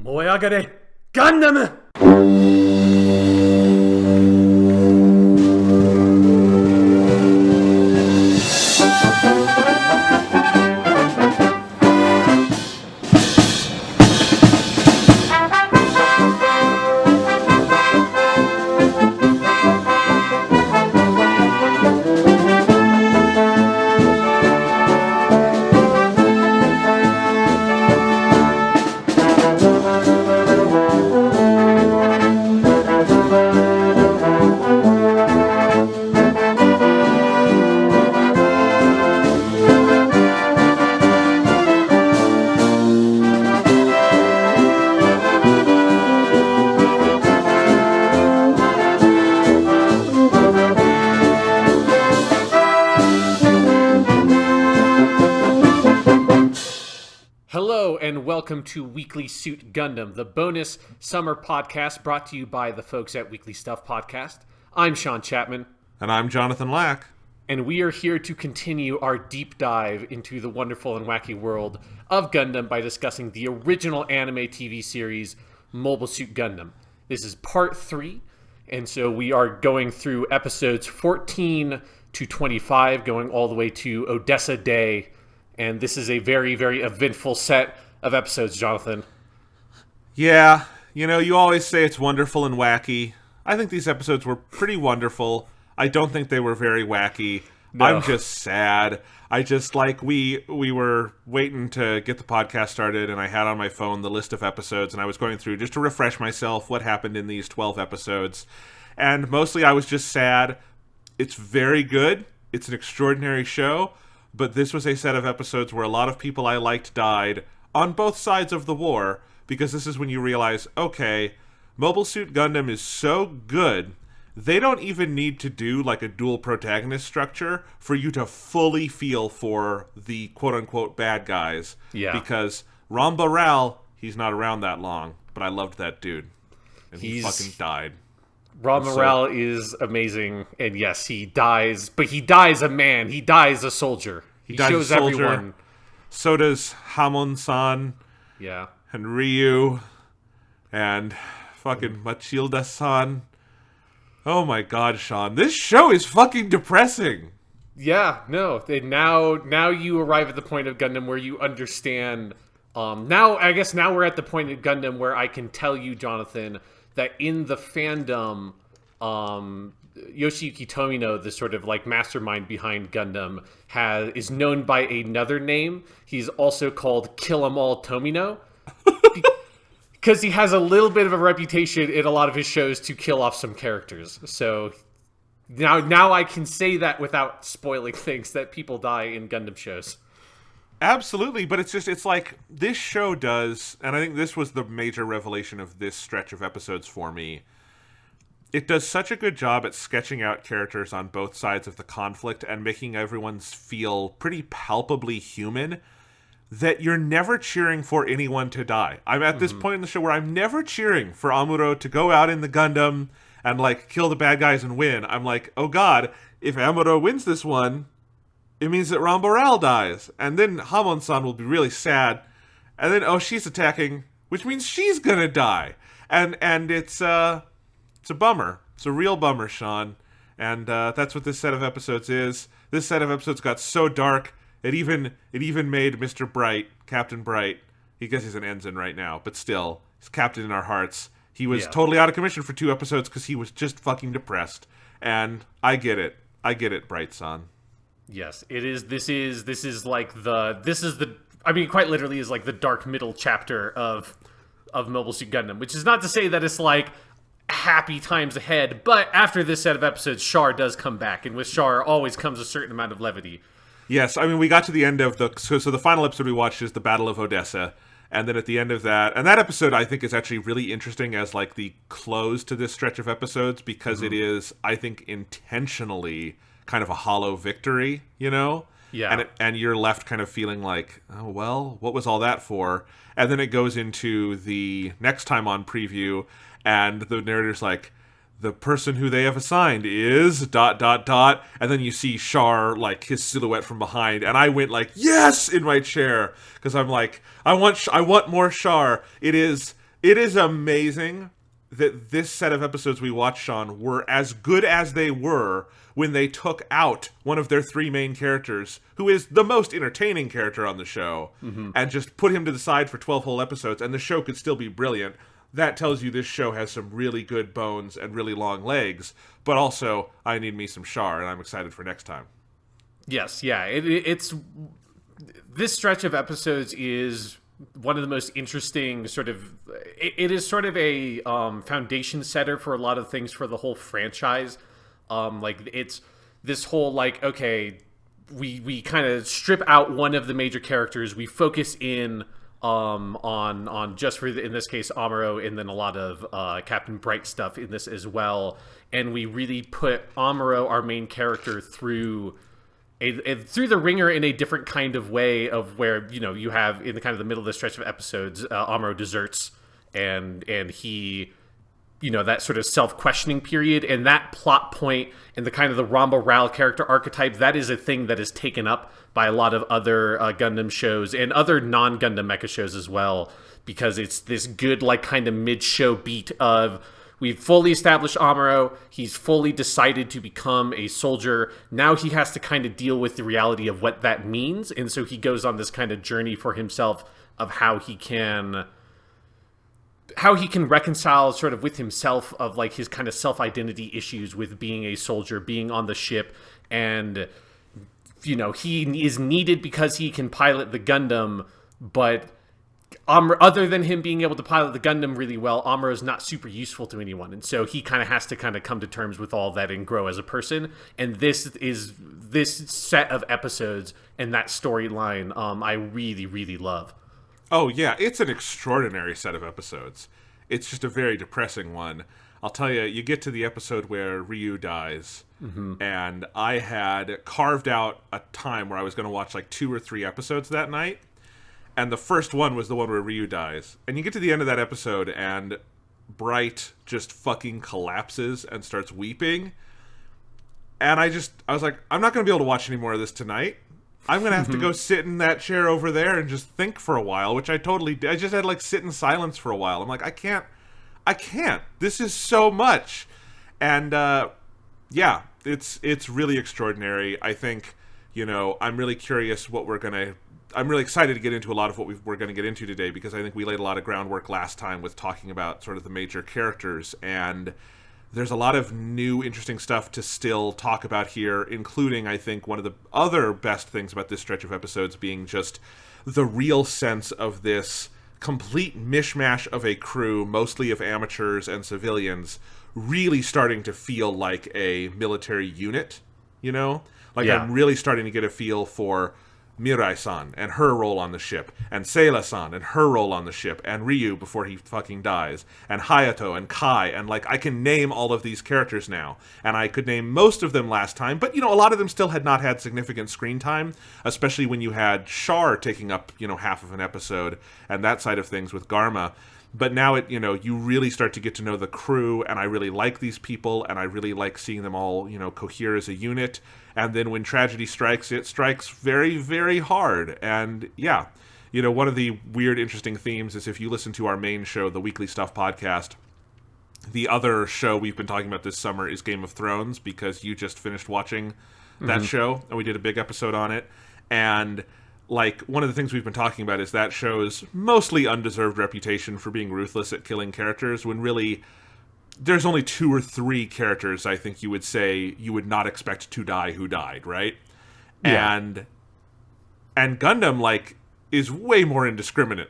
燃え上がれガンダム。Welcome to Weekly Suit Gundam, the bonus summer podcast brought to you by the folks at Weekly Stuff Podcast. I'm Sean Chapman. And I'm Jonathan Lack. And we are here to continue our deep dive into the wonderful and wacky world of Gundam by discussing the original anime TV series, Mobile Suit Gundam. This is part 3, and so we are going through episodes 14 to 25, going all the way to Odessa Day. And this is a very, very eventful set of episodes, Jonathan. Yeah, you always say it's wonderful and wacky. I think these episodes were pretty wonderful. I don't think they were very wacky. No. I'm just sad. I just, we were waiting to get the podcast started, and I had on my phone the list of episodes, and I was going through just to refresh myself what happened in these 12 episodes. And mostly I was just sad. It's very good. It's an extraordinary show, but this was a set of episodes where a lot of people I liked died on both sides of the war, because this is when you realize, okay, Mobile Suit Gundam is so good, they don't even need to do like a dual protagonist structure for you to fully feel for the quote-unquote bad guys. Yeah. Because Ramba Ral, he's not around that long, but I loved that dude. And he fucking died. Ramba Ral is amazing, and yes, he dies, but he dies a man. He dies a soldier. He dies shows a soldier. Everyone. So does Hamon-san. Yeah. And Ryu. And fucking Matilda-san. Oh my god, Sean. This show is fucking depressing. Yeah, no. Now you arrive at the point of Gundam where you understand. Now we're at the point of Gundam where I can tell you, Jonathan, that in the fandom, Yoshiyuki Tomino, the sort of mastermind behind Gundam, is known by another name. He's also called Kill 'em All Tomino, because he has a little bit of a reputation in a lot of his shows to kill off some characters. So now I can say that without spoiling things, that people die in Gundam shows. Absolutely, but it's like this show does, and I think this was the major revelation of this stretch of episodes for me. It does such a good job at sketching out characters on both sides of the conflict and making everyone feel pretty palpably human that you're never cheering for anyone to die. I'm at this point in the show where I'm never cheering for Amuro to go out in the Gundam and kill the bad guys and win. I'm like, oh god, if Amuro wins this one, it means that Ramba Ral dies. And then Hamon-san will be really sad. And then, she's attacking, which means she's gonna die. And it's a bummer. It's a real bummer, Sean. And that's what this set of episodes is. This set of episodes got so dark, it even made Mr. Bright, Captain Bright, I guess he's an ensign right now, but still, he's captain in our hearts. He was totally out of commission for 2 episodes because he was just fucking depressed. And I get it. I get it, Bright-san. Yes, it is. This is quite literally is the dark middle chapter of Mobile Suit Gundam, which is not to say that it's happy times ahead, but after this set of episodes, Char does come back, and with Char always comes a certain amount of levity. Yes, we got to the end of so the final episode we watched is the Battle of Odessa, and then at the end of that, and that episode I think is actually really interesting as the close to this stretch of episodes, because it is, I think, intentionally kind of a hollow victory, Yeah. And you're left kind of feeling oh, well, what was all that for? And then it goes into the next time on preview, and the narrator's the person who they have assigned is ... And then you see Char, his silhouette from behind, and I went yes in my chair, because I'm I want more Char. It is It is amazing that this set of episodes we watched, Sean, were as good as they were when they took out one of their three main characters, who is the most entertaining character on the show, and just put him to the side for 12 whole episodes, and the show could still be brilliant. That tells you this show has some really good bones and really long legs, but also, I need me some Char, and I'm excited for next time. Yes, yeah. It's this stretch of episodes is one of the most interesting sort of... It is sort of a foundation setter for a lot of things for the whole franchise. Like, it's this whole, like, okay, we kind of strip out one of the major characters, we focus in on just for in this case Amuro, and then a lot of Captain Bright stuff in this as well, and we really put Amuro, our main character, through the ringer in a different kind of way, of where, you know, you have in the kind of the middle of the stretch of episodes, Amuro deserts, and he, you know, that sort of self-questioning period, and that plot point, and the kind of the Ramba Ral character archetype, that is a thing that is taken up by a lot of other Gundam shows and other non-Gundam mecha shows as well, because it's this good, like, kind of mid-show beat of, we've fully established Amuro, he's fully decided to become a soldier, now he has to kind of deal with the reality of what that means, and so he goes on this kind of journey for himself of how he can reconcile sort of with himself, of like his kind of self-identity issues with being a soldier, being on the ship, and, you know, he is needed because he can pilot the Gundam, but other than him being able to pilot the Gundam really well, Amuro is not super useful to anyone, and so he kind of has to kind of come to terms with all that and grow as a person. And this set of episodes and that storyline, I really, really love. Oh yeah, it's an extraordinary set of episodes. It's just a very depressing one. I'll tell you, you get to the episode where Ryu dies, and I had carved out a time where I was going to watch like 2 or 3 episodes that night, and the first one was the one where Ryu dies. And you get to the end of that episode, and Bright just fucking collapses and starts weeping. And I was like, I'm not going to be able to watch any more of this tonight. I'm going to have to go sit in that chair over there and just think for a while, which I totally did. I just had to, like, sit in silence for a while. I'm like, I can't. This is so much. And, yeah, it's really extraordinary. I think, you know, I'm really curious I'm really excited to get into a lot of what we're going to get into today, because I think we laid a lot of groundwork last time with talking about sort of the major characters, and there's a lot of new, interesting stuff to still talk about here, including, I think, one of the other best things about this stretch of episodes being just the real sense of this complete mishmash of a crew, mostly of amateurs and civilians, really starting to feel like a military unit, you know? Like, yeah. I'm really starting to get a feel for Mirai-san and her role on the ship, and Seila-san and her role on the ship, and Ryu before he fucking dies, and Hayato and Kai, and, like, I can name all of these characters now, and I could name most of them last time, but, you know, a lot of them still had not had significant screen time, especially when you had Char taking up, you know, half of an episode, and that side of things with Garma. But now you really start to get to know the crew, and I really like these people, and I really like seeing them all, you know, cohere as a unit. And then when tragedy strikes, it strikes very, very hard. And yeah, you know, one of the weird, interesting themes is if you listen to our main show, the Weekly Stuff podcast, the other show we've been talking about this summer is Game of Thrones, because you just finished watching that show, and we did a big episode on it. And like, one of the things we've been talking about is that show's mostly undeserved reputation for being ruthless at killing characters, when really there's only 2 or 3 characters I think you would say you would not expect to die who died, right? Yeah. And Gundam, like, is way more indiscriminate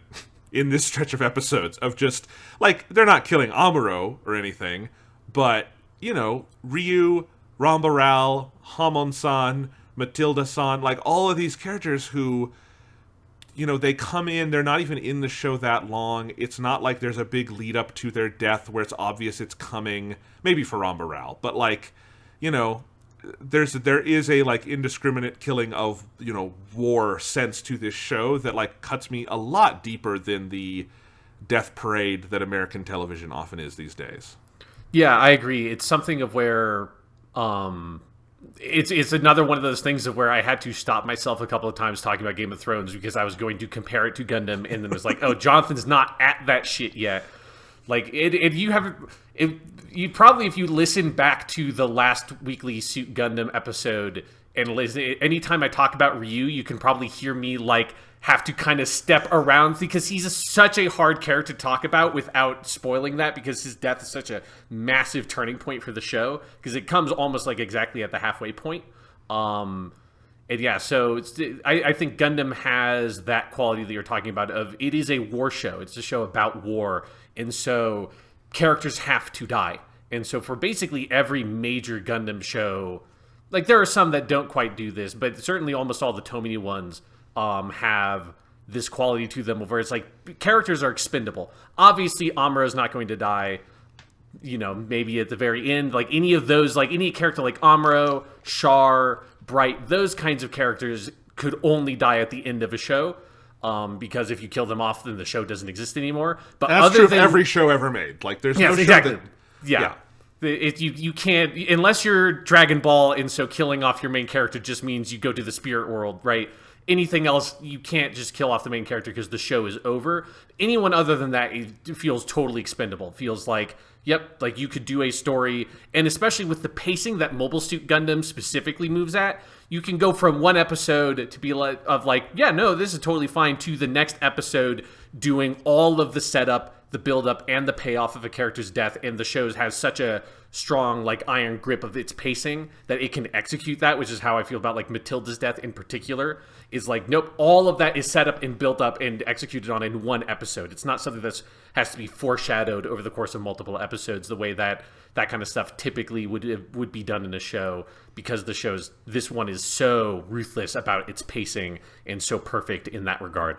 in this stretch of episodes of just, like, they're not killing Amuro or anything, but, you know, Ryu, Ramba Ral, Hamon-san, Matilda-san, like, all of these characters who, you know, they come in, they're not even in the show that long. It's not like there's a big lead up to their death where it's obvious it's coming, maybe for Ramba Ral, but, like, you know, there is a, like, indiscriminate killing of, you know, war sense to this show that, like, cuts me a lot deeper than the death parade that American television often is these days. Yeah, I agree. It's something of where It's another one of those things of where I had to stop myself a couple of times talking about Game of Thrones, because I was going to compare it to Gundam, and then was like, oh, Jonathan's not at that shit yet. Like you probably, if you listen back to the last weekly Suit Gundam episode and listen, anytime I talk about Ryu, you can probably hear me like have to kind of step around because he's such a hard character to talk about without spoiling that, because his death is such a massive turning point for the show, because it comes almost like exactly at the halfway point. And yeah, so I think Gundam has that quality that you're talking about of it is a war show. It's a show about war. And so characters have to die. And so for basically every major Gundam show, like there are some that don't quite do this, but certainly almost all the Tomino ones have this quality to them where it's like characters are expendable. Obviously, Amuro's not going to die, you know, maybe at the very end. Like any of those, like any character like Amuro, Char, Bright, those kinds of characters could only die at the end of a show. Because if you kill them off, then the show doesn't exist anymore. But that's true of every show ever made. Like there's no exactly. show that... Yeah. You can't, unless you're Dragon Ball, and so killing off your main character just means you go to the spirit world, right? Anything else, you can't just kill off the main character because the show is over. Anyone other than that, it feels totally expendable. It feels like, yep, like you could do a story, and especially with the pacing that Mobile Suit Gundam specifically moves at, you can go from one episode to be like, yeah, no, this is totally fine, to the next episode doing all of the setup, the build-up, and the payoff of a character's death, and the show has such a strong, like, iron grip of its pacing that it can execute that, which is how I feel about, like, Matilda's death in particular, is like, nope, all of that is set up and built up and executed on in one episode. It's not something that has to be foreshadowed over the course of multiple episodes the way that that kind of stuff typically would be done in a show, because this one is so ruthless about its pacing and so perfect in that regard.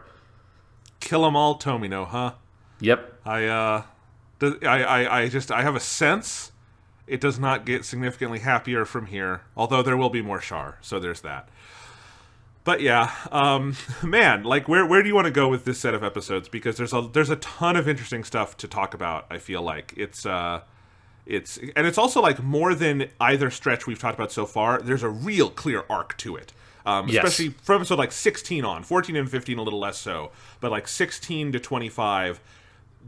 Kill 'em all Tomino, huh? Yep. I have a sense it does not get significantly happier from here, although there will be more Char, so there's that. But yeah, man, like where do you want to go with this set of episodes? Because there's a ton of interesting stuff to talk about. I feel like it's also like more than either stretch we've talked about so far. There's a real clear arc to it. Especially from episode like 16 on, 14 and 15 a little less so, but like 16 to 25,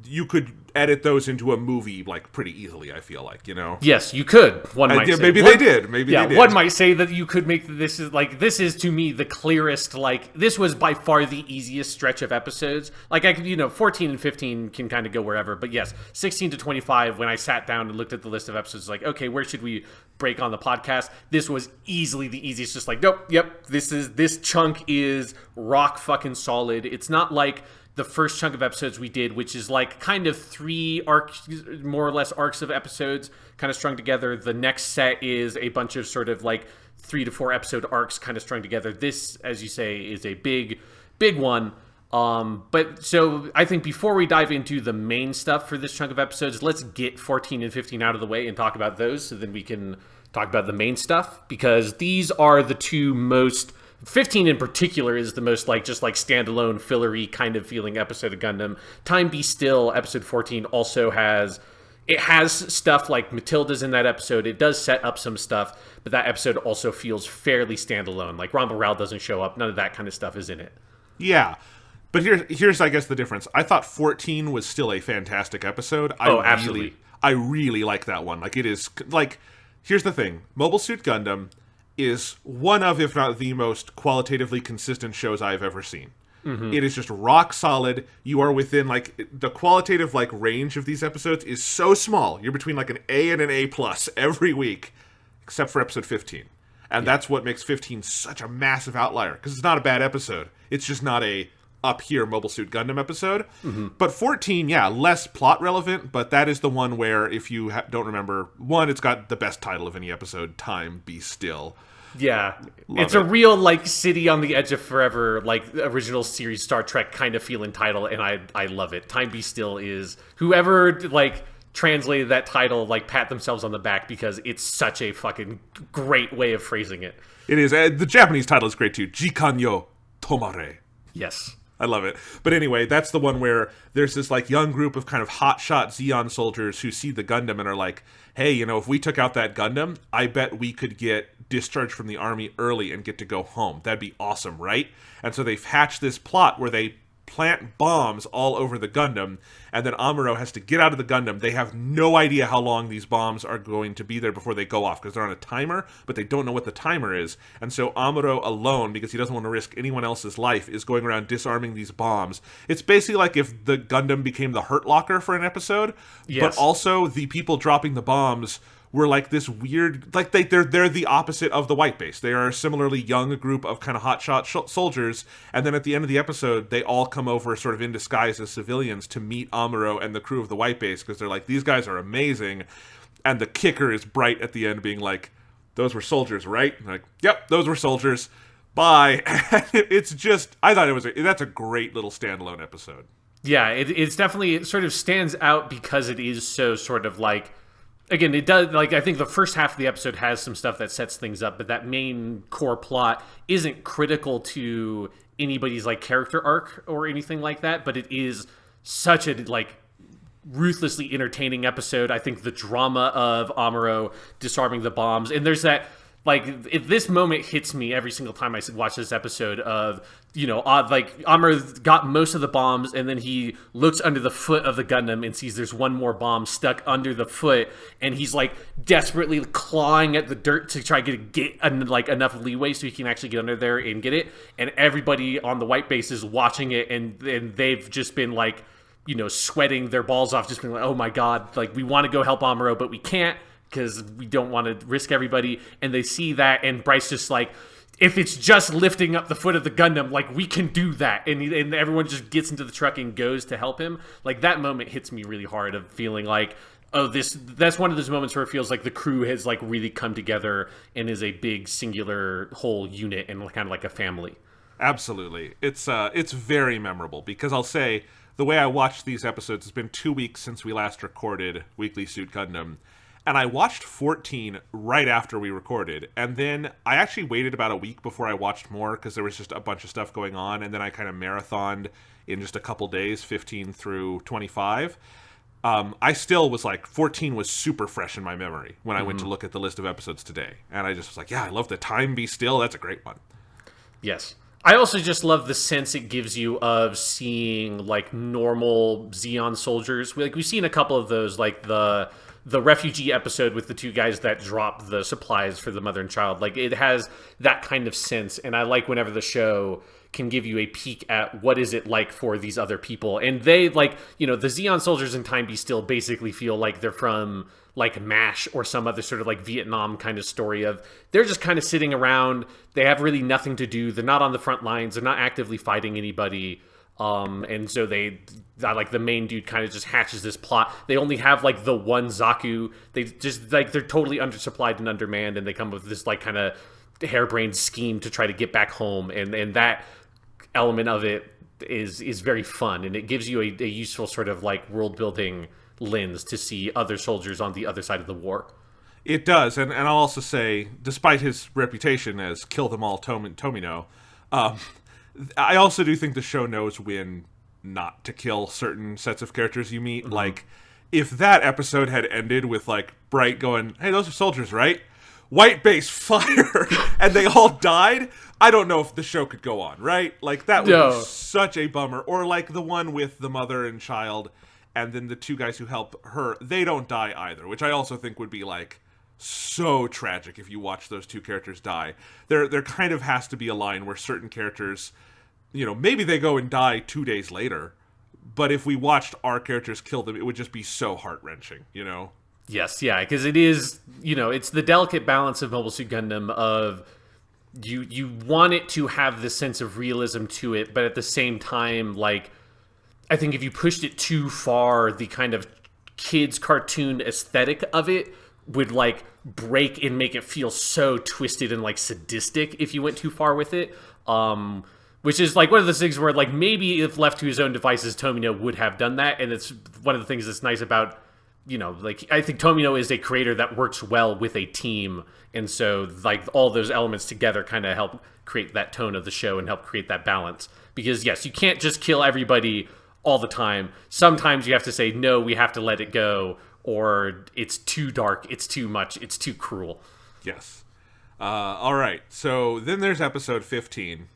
you could edit those into a movie like pretty easily, I feel like, you know? Yes, you could. One might say. Maybe they did. Maybe they did. One might say that you could make this is to me the clearest, like this was by far the easiest stretch of episodes. Like I could, 14 and 15 can kind of go wherever, but yes, 16 to 25, when I sat down and looked at the list of episodes, like, okay, where should we break on the podcast? This was easily the easiest. Just like, nope, yep, this chunk is rock fucking solid. It's not like the first chunk of episodes we did, which is like kind of 3 arcs, more or less arcs of episodes kind of strung together. The next set is a bunch of sort of like 3 to 4 episode arcs kind of strung together. This, as you say, is a big one. But so I think before we dive into the main stuff for this chunk of episodes, let's get 14 and 15 out of the way and talk about those, so then we can talk about the main stuff, because these are the two most... 15 in particular is the most like just like standalone fillery kind of feeling episode of Gundam. Time Be Still, episode 14, also has stuff like Matilda's in that episode. It does set up some stuff, but that episode also feels fairly standalone. Like Ramba Ral doesn't show up. None of that kind of stuff is in it. Yeah. But here's I guess the difference. I thought 14 was still a fantastic episode. Absolutely. I really like that one. Like it is like, here's the thing. Mobile Suit Gundam is one of, if not the most qualitatively consistent shows I've ever seen. Mm-hmm. It is just rock solid. You are within, like, the qualitative, like, range of these episodes is so small. You're between, like, an A and an A+ every week, except for episode 15. And that's what makes 15 such a massive outlier, because it's not a bad episode. It's just not a up here Mobile Suit Gundam episode. Mm-hmm. But 14, yeah, less plot relevant, but that is the one where, if you don't remember, one, it's got the best title of any episode, Time Be Still. Yeah. It's a real, like, city on the edge of forever, like, original series Star Trek kind of feeling title, and I love it. Time Be Still is, whoever, like, translated that title, like, pat themselves on the back, because it's such a fucking great way of phrasing it. It is. The Japanese title is great, too. Jikan yo Tomare. Yes. I love it. But anyway, that's the one where there's this like young group of kind of hotshot Zeon soldiers who see the Gundam and are like, hey, if we took out that Gundam, I bet we could get discharged from the army early and get to go home. That'd be awesome, right? And so they've hatched this plot where they plant bombs all over the Gundam, and then Amuro has to get out of the Gundam. They have no idea how long these bombs are going to be there before they go off, because they're on a timer, but they don't know what the timer is. And so Amuro alone, because he doesn't want to risk anyone else's life, is going around disarming these bombs. It's basically like if the Gundam became the Hurt Locker for an episode, but also the people dropping the bombs were like this weird, like they're the opposite of the White Base. They are a similarly young group of kind of hotshot soldiers, and then at the end of the episode, they all come over sort of in disguise as civilians to meet Amuro and the crew of the White Base, because they're like, these guys are amazing, and the kicker is Bright at the end being like, those were soldiers, right? And like, yep, those were soldiers. Bye. It's just, I thought that's a great little standalone episode. Yeah, it's definitely, it sort of stands out because it is so sort of like, again, it does, like, I think the first half of the episode has some stuff that sets things up, but that main core plot isn't critical to anybody's, like, character arc or anything like that, but it is such a, like, ruthlessly entertaining episode. I think the drama of Amuro disarming the bombs, and there's that, like, if this moment hits me every single time I watch this episode of, you know, like, Amuro got most of the bombs, and then he looks under the foot of the Gundam and sees there's one more bomb stuck under the foot, and he's, like, desperately clawing at the dirt to try to get like, enough leeway so he can actually get under there and get it, and everybody on the White Base is watching it, and they've just been, like, you know, sweating their balls off, just being like, oh my god, like, we want to go help Amuro, but we can't, because we don't want to risk everybody. And they see that, and Bryce just like, if it's just lifting up the foot of the Gundam, like, we can do that. And everyone just gets into the truck and goes to help him. Like, that moment hits me really hard of feeling like, oh, that's one of those moments where it feels like the crew has, like, really come together and is a big singular whole unit and kind of like a family. Absolutely. It's very memorable, because I'll say, the way I watched these episodes, it's been 2 weeks since we last recorded Weekly Suit Gundam, and I watched 14 right after we recorded, and then I actually waited about a week before I watched more, because there was just a bunch of stuff going on, and then I kind of marathoned in just a couple days, 15 through 25. I still was like, 14 was super fresh in my memory when I went to look at the list of episodes today, and I just was like, yeah, I love the Time Be Still, that's a great one. Yes. I also just love the sense it gives you of seeing, like, normal Zeon soldiers. Like, we've seen a couple of those, like the refugee episode with the two guys that drop the supplies for the mother and child. Like, it has that kind of sense, and I like whenever the show can give you a peek at what is it like for these other people. And they, like, you know, the Zeon soldiers in Time Be Still basically feel like they're from, like, MASH or some other sort of, like, Vietnam kind of story of they're just kind of sitting around, they have really nothing to do, they're not on the front lines, they're not actively fighting anybody, and so like, the main dude kind of just hatches this plot. They only have, like, the one Zaku, they just, like, they're totally undersupplied and undermanned, and they come up with this, like, kind of harebrained scheme to try to get back home, and that element of it is very fun, and it gives you a useful sort of, like, world building lens to see other soldiers on the other side of the war. It does, and I'll also say, despite his reputation as Kill Them All Tomino, I also do think the show knows when not to kill certain sets of characters you meet. Like, if that episode had ended with, like, Bright going, hey, those are soldiers, right? White Base fire, and they all died, I don't know if the show could go on, right? Like, that would be such a bummer. Or, like, the one with the mother and child, and then the two guys who help her, they don't die either, which I also think would be, like, so tragic if you watch those two characters die. There kind of has to be a line where certain characters, you know, maybe they go and die 2 days later, but if we watched our characters kill them, it would just be so heart-wrenching, you know? Yes, yeah, because it is, you know, it's the delicate balance of Mobile Suit Gundam of you want it to have this sense of realism to it, but at the same time, like, I think if you pushed it too far, the kind of kids cartoon aesthetic of it would, like, break and make it feel so twisted and, like, sadistic if you went too far with it. Which is, like, one of those things where, like, maybe if left to his own devices, Tomino would have done that. And it's one of the things that's nice about, you know, like, I think Tomino is a creator that works well with a team. And so, like, all those elements together kind of help create that tone of the show and help create that balance. Because, yes, you can't just kill everybody all the time. Sometimes you have to say, no, we have to let it go, or it's too dark, it's too much, it's too cruel. Yes. All right. So then there's episode 15.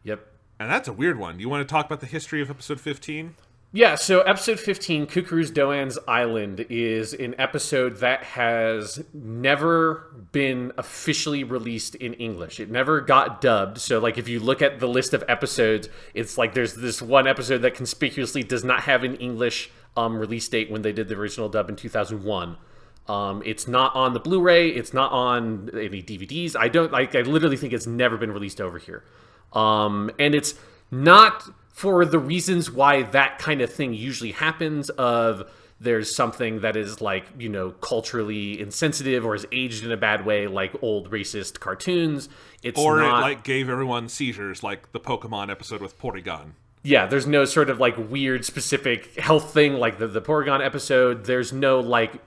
Yep. And that's a weird one. You want to talk about the history of episode 15? Yeah, so episode 15, Kukuru's Doan's Island, is an episode that has never been officially released in English. It never got dubbed. So, like, if you look at the list of episodes, it's like there's this one episode that conspicuously does not have an English release date when they did the original dub in 2001. It's not on the Blu-ray. It's not on any DVDs. I literally think it's never been released over here. And it's not for the reasons why that kind of thing usually happens, of there's something that is, like, you know, culturally insensitive or is aged in a bad way, like old racist cartoons. It like gave everyone seizures, like the Pokemon episode with Porygon. Yeah, there's no sort of like weird specific health thing like the Porygon episode. There's no like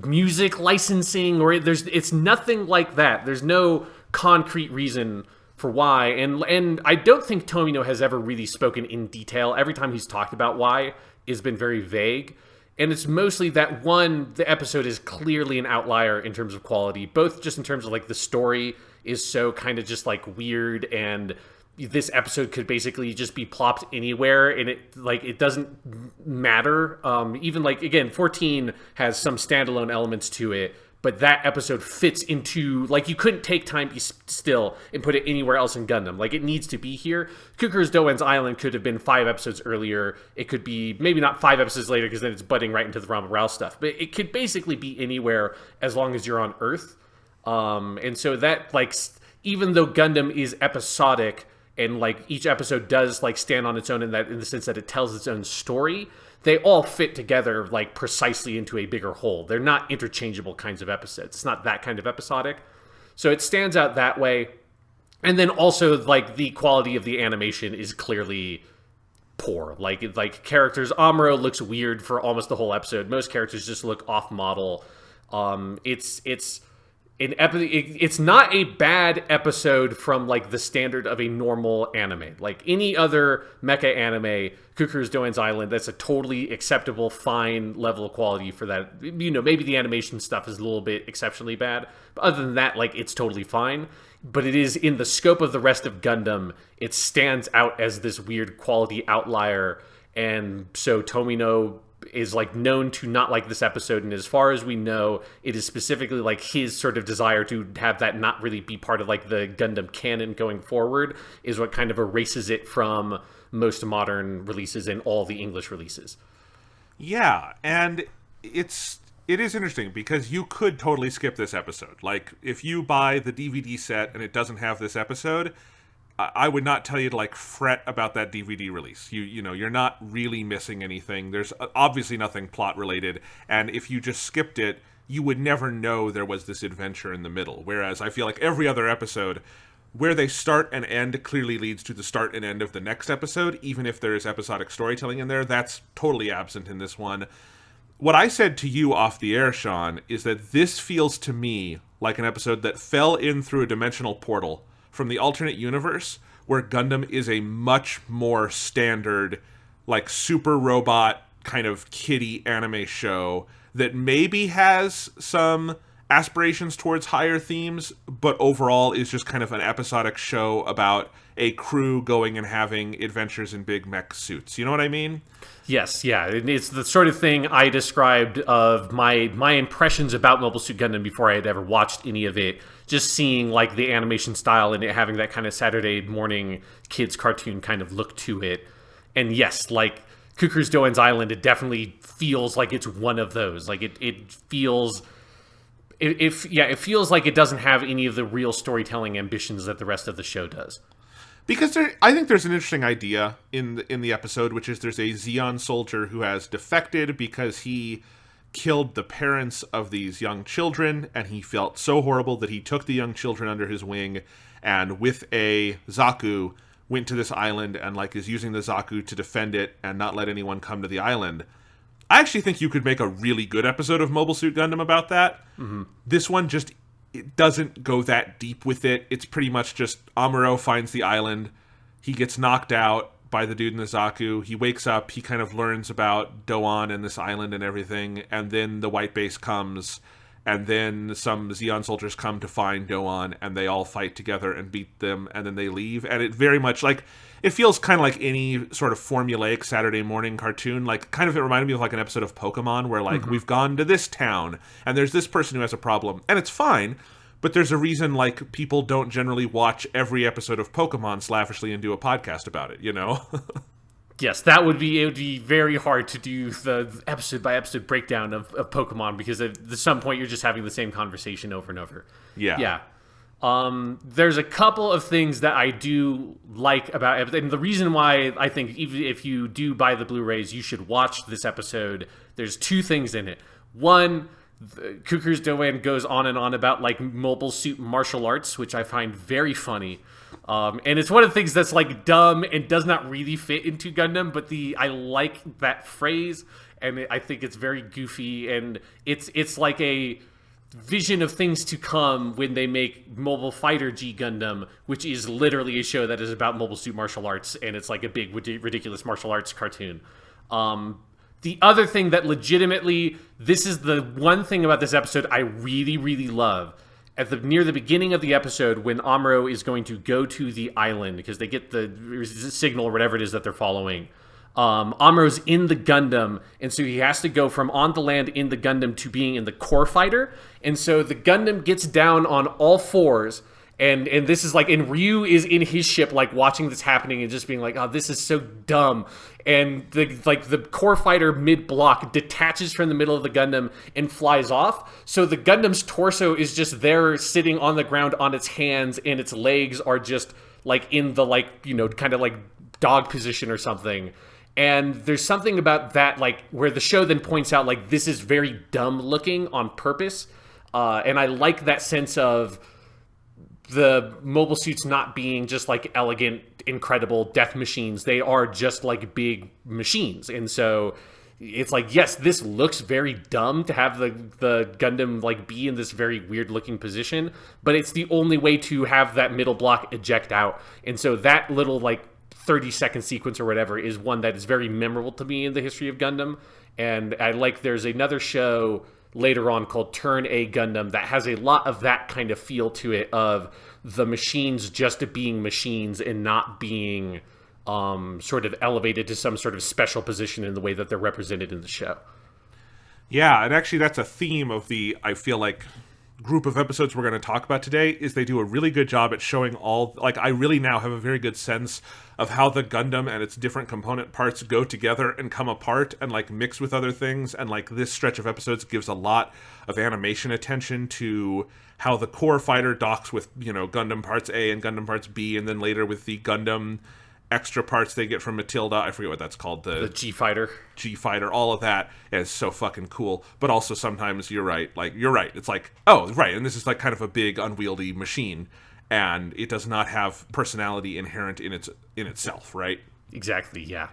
music licensing, or it's nothing like that. There's no concrete reason for why, and I don't think Tomino has ever really spoken in detail. Every time he's talked about why, it's been very vague, and it's mostly that the episode is clearly an outlier in terms of quality, both just in terms of like the story is so kind of just like weird, and this episode could basically just be plopped anywhere, and it doesn't matter. Even like, again, 14 has some standalone elements to it, but that episode fits into, like, you couldn't take Time Be Still and put it anywhere else in Gundam. Like, it needs to be here. Kukuru's Doan's Island could have been 5 episodes earlier. It could be maybe not 5 episodes later, because then it's butting right into the Ramba Ral stuff. But it could basically be anywhere as long as you're on Earth. And so that, like, even though Gundam is episodic, and like each episode does like stand on its own in the sense that it tells its own story, they all fit together like precisely into a bigger whole. They're not interchangeable kinds of episodes. It's not that kind of episodic. So it stands out that way. And then also, like, the quality of the animation is clearly poor. Like characters, Amuro looks weird for almost the whole episode. Most characters just look off model. It's not a bad episode from like the standard of a normal anime. Like any other mecha anime, Kukuru's Doan's Island, that's a totally acceptable, fine level of quality for that. You know, maybe the animation stuff is a little bit exceptionally bad, but other than that, like, it's totally fine. But it is, in the scope of the rest of Gundam, it stands out as this weird quality outlier, and so Tomino is like known to not like this episode, and as far as we know, it is specifically like his sort of desire to have that not really be part of like the Gundam canon going forward is what kind of erases it from most modern releases and all the English releases. Yeah, and it is interesting because you could totally skip this episode. Like, if you buy the DVD set and it doesn't have this episode, I would not tell you to like fret about that DVD release. You know, you're not really missing anything. There's obviously nothing plot related, and if you just skipped it, you would never know there was this adventure in the middle. Whereas I feel like every other episode, where they start and end clearly leads to the start and end of the next episode, even if there is episodic storytelling in there. That's totally absent in this one. What I said to you off the air, Sean, is that this feels to me like an episode that fell in through a dimensional portal from the alternate universe, where Gundam is a much more standard, like, super robot kind of kiddie anime show that maybe has some aspirations towards higher themes, but overall is just kind of an episodic show about a crew going and having adventures in big mech suits. You know what I mean? Yes, yeah. It's the sort of thing I described of my impressions about Mobile Suit Gundam before I had ever watched any of it. Just seeing like the animation style and it having that kind of Saturday morning kids cartoon kind of look to it. And yes, like Kukuru's Doan's Island, it definitely feels like it's one of those. Like it feels it feels like it doesn't have any of the real storytelling ambitions that the rest of the show does. Because I think there's an interesting idea in the episode, which is there's a Zeon soldier who has defected because he killed the parents of these young children, and he felt so horrible that he took the young children under his wing, and with a Zaku went to this island and like is using the Zaku to defend it and not let anyone come to the island. I actually think you could make a really good episode of Mobile Suit Gundam about that. Mm-hmm. This one just, it doesn't go that deep with it. It's pretty much just Amuro finds the island. He gets knocked out by the dude in the Zaku. He wakes up. He kind of learns about Doan and this island and everything. And then the white base comes and then some Zeon soldiers come to find Doan, and they all fight together and beat them, and then they leave. And it very much like, it feels kind of like any sort of formulaic Saturday morning cartoon. Like, kind of, it reminded me of like an episode of Pokemon where like, we've gone to this town, and there's this person who has a problem, and it's fine, but there's a reason like people don't generally watch every episode of Pokemon slavishly and do a podcast about it, you know? Yes, it would be very hard to do the episode by episode breakdown of Pokemon, because at some point you're just having the same conversation over and over. Yeah. There's a couple of things that I do like about it, and the reason why I think even if you do buy the Blu-rays, you should watch this episode. There's two things in it. One, Cuckoo's Doan goes on and on about like mobile suit martial arts, which I find very funny. And it's one of the things that's like dumb and does not really fit into Gundam, but I like that phrase, and I think it's very goofy, and it's like a vision of things to come when they make Mobile Fighter G Gundam, which is literally a show that is about mobile suit martial arts, and it's like a big ridiculous martial arts cartoon. The other thing that legitimately, this is the one thing about this episode I really, really love. Near the beginning of the episode, when Amuro is going to go to the island, because they get the signal or whatever it is that they're following, Amuro's in the Gundam, and so he has to go from on the land in the Gundam to being in the core fighter, and so the Gundam gets down on all fours, and this is like, and Ryu is in his ship, like watching this happening and just being like, oh, this is so dumb. And the core fighter mid-block detaches from the middle of the Gundam and flies off. So the Gundam's torso is just there sitting on the ground on its hands, and its legs are just like in the kind of like dog position or something. And there's something about that, like, where the show then points out, like, this is very dumb looking on purpose. And I like that sense of the mobile suits not being just like elegant, incredible death machines. They are just like big machines. And so it's like, yes, this looks very dumb to have the Gundam like be in this very weird looking position, but it's the only way to have that middle block eject out. And so that little like 30-second sequence or whatever is one that is very memorable to me in the history of Gundam. And I like, there's another show later on called Turn A Gundam that has a lot of that kind of feel to it, of the machines just being machines and not being sort of elevated to some sort of special position in the way that they're represented in the show. Yeah, and actually that's a theme of the, I feel like, group of episodes we're going to talk about today, is they do a really good job at showing all, like, I really now have a very good sense of how the Gundam and its different component parts go together and come apart and like mix with other things. And like this stretch of episodes gives a lot of animation attention to how the core fighter docks with, you know, Gundam parts A and Gundam parts B, and then later with the Gundam extra parts they get from Matilda. I forget what that's called. The G-Fighter. G-Fighter, all of that is so fucking cool. But also sometimes you're right. It's like, oh, right. And this is like kind of a big unwieldy machine, and it does not have personality inherent in itself, right? Exactly, yeah.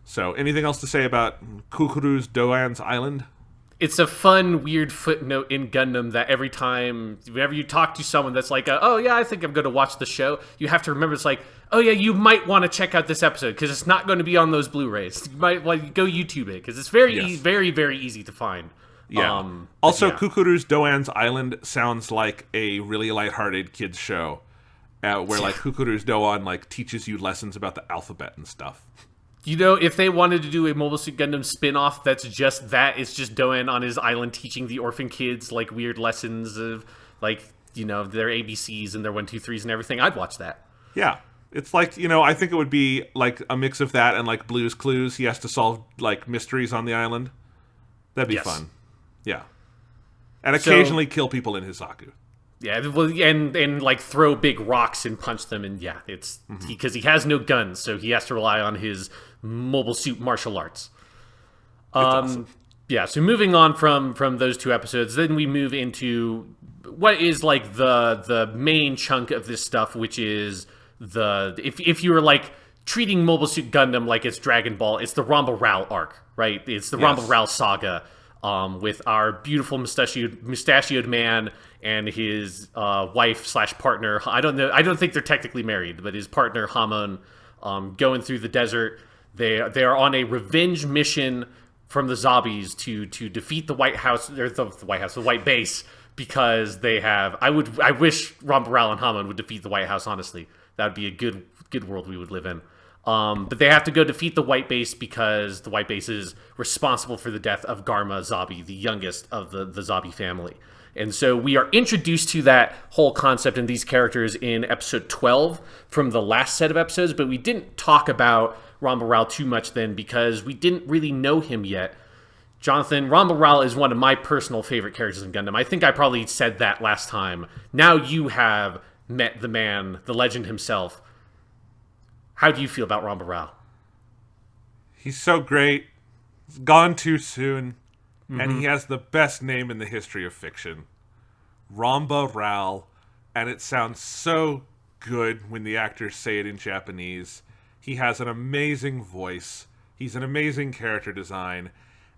So anything else to say about Cuckoo's Doan's Island? It's a fun, weird footnote in Gundam that every time, whenever you talk to someone that's like, oh yeah, I think I'm going to watch the show, you have to remember it's like, oh yeah, you might want to check out this episode because it's not going to be on those Blu-rays. You might like go YouTube it because it's very, very, very easy to find. Yeah. Also, Cuckoo's Doan's Island sounds like a really lighthearted kids show, where like Cuckoo's Doan like teaches you lessons about the alphabet and stuff. You know, if they wanted to do a Mobile Suit Gundam spin-off that's just that, it's just Doan on his island teaching the orphan kids, like, weird lessons of, like, you know, their ABCs and their 1, 2, 3s and everything, I'd watch that. Yeah. It's like, you know, I think it would be, like, a mix of that and, like, Blue's Clues. He has to solve, like, mysteries on the island. That'd be fun. Yeah. And occasionally kill people in Hisaku. Yeah, well, and like throw big rocks and punch them, and yeah, it's because he has no guns, so he has to rely on his mobile suit martial arts. Awesome. Yeah, so moving on from those two episodes, then we move into what is like the main chunk of this stuff, which is if you were like treating Mobile Suit Gundam like it's Dragon Ball, it's the Ramba Ral arc, right? It's the Ramba Ral saga. With our beautiful mustachioed man and his wife/partner. I don't know. I don't think they're technically married, but his partner Hamon, going through the desert. They are on a revenge mission from the Zabis to defeat the White House, or the White House, the White Base, because they have. I wish Ramba Ral and Hamon would defeat the White House. Honestly, that would be a good world we would live in. But they have to go defeat the White Base because the White Base is responsible for the death of Garma Zabi, the youngest of the Zabi family. And so we are introduced to that whole concept and these characters in episode 12 from the last set of episodes, but we didn't talk about Ramba Ral too much then because we didn't really know him yet. Jonathan, Ramba Ral is one of my personal favorite characters in Gundam. I think I probably said that last time. Now you have met the man, the legend himself. How do you feel about Ramba Ral? He's so great. He's gone too soon. And he has the best name in the history of fiction. Ramba Ral. And it sounds so good when the actors say it in Japanese. He has an amazing voice. He's an amazing character design.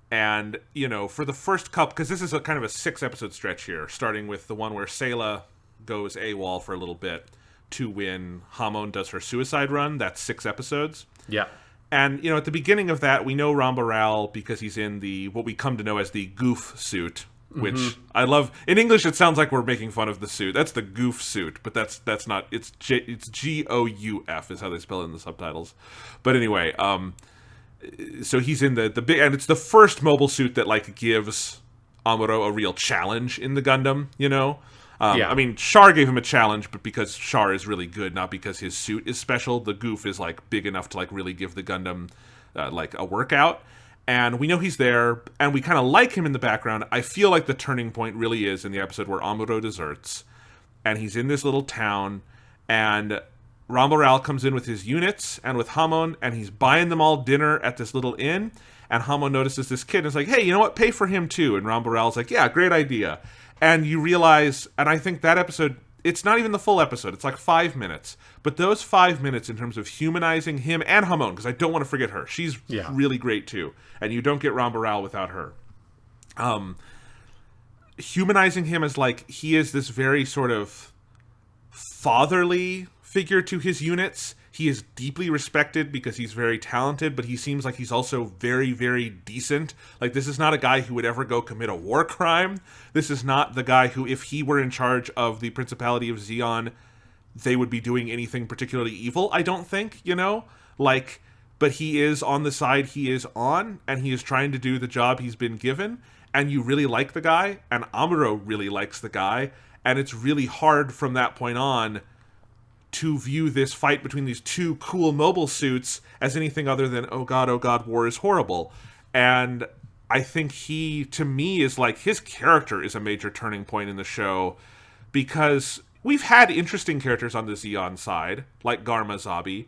And, you know, for the first couple... Because this is a kind of a 6-episode stretch here. Starting with the one where Sayla goes AWOL for a little bit to when Hamon does her suicide run. That's 6 episodes. Yeah. And, you know, at the beginning of that, we know Ramba Ral because he's in what we come to know as the Gouf suit, which I love. In English, it sounds like we're making fun of the suit. That's the Gouf suit, but that's not. It's Gouf is how they spell it in the subtitles. But anyway, so he's in the big, and it's the first mobile suit that like gives Amuro a real challenge in the Gundam. You know. I mean, Char gave him a challenge, but because Char is really good, not because his suit is special. The Gouf is, like, big enough to, like, really give the Gundam, like, a workout. And we know he's there, and we kind of like him in the background. I feel like the turning point really is in the episode where Amuro deserts, and he's in this little town, and Ramba Ral comes in with his units and with Hamon, and he's buying them all dinner at this little inn, and Hamon notices this kid and is like, hey, you know what, pay for him too. And Ramba Ral's like, yeah, great idea. And you realize, and I think that episode, it's not even the full episode, it's like 5 minutes. But those 5 minutes in terms of humanizing him and Hamon, because I don't want to forget her. She's really great too. And you don't get Ramba Ral without her. Humanizing him as like, he is this very sort of fatherly figure to his units. He is deeply respected because he's very talented, but he seems like he's also very, very decent. Like, this is not a guy who would ever go commit a war crime. This is not the guy who, if he were in charge of the Principality of Zeon, they would be doing anything particularly evil, I don't think, you know? Like, but he is on the side he is on, and he is trying to do the job he's been given, and you really like the guy, and Amuro really likes the guy, and it's really hard from that point on to view this fight between these two cool mobile suits as anything other than, oh god, war is horrible. And I think he, to me, is like, his character is a major turning point in the show, because we've had interesting characters on the Zeon side, like Garma Zabi.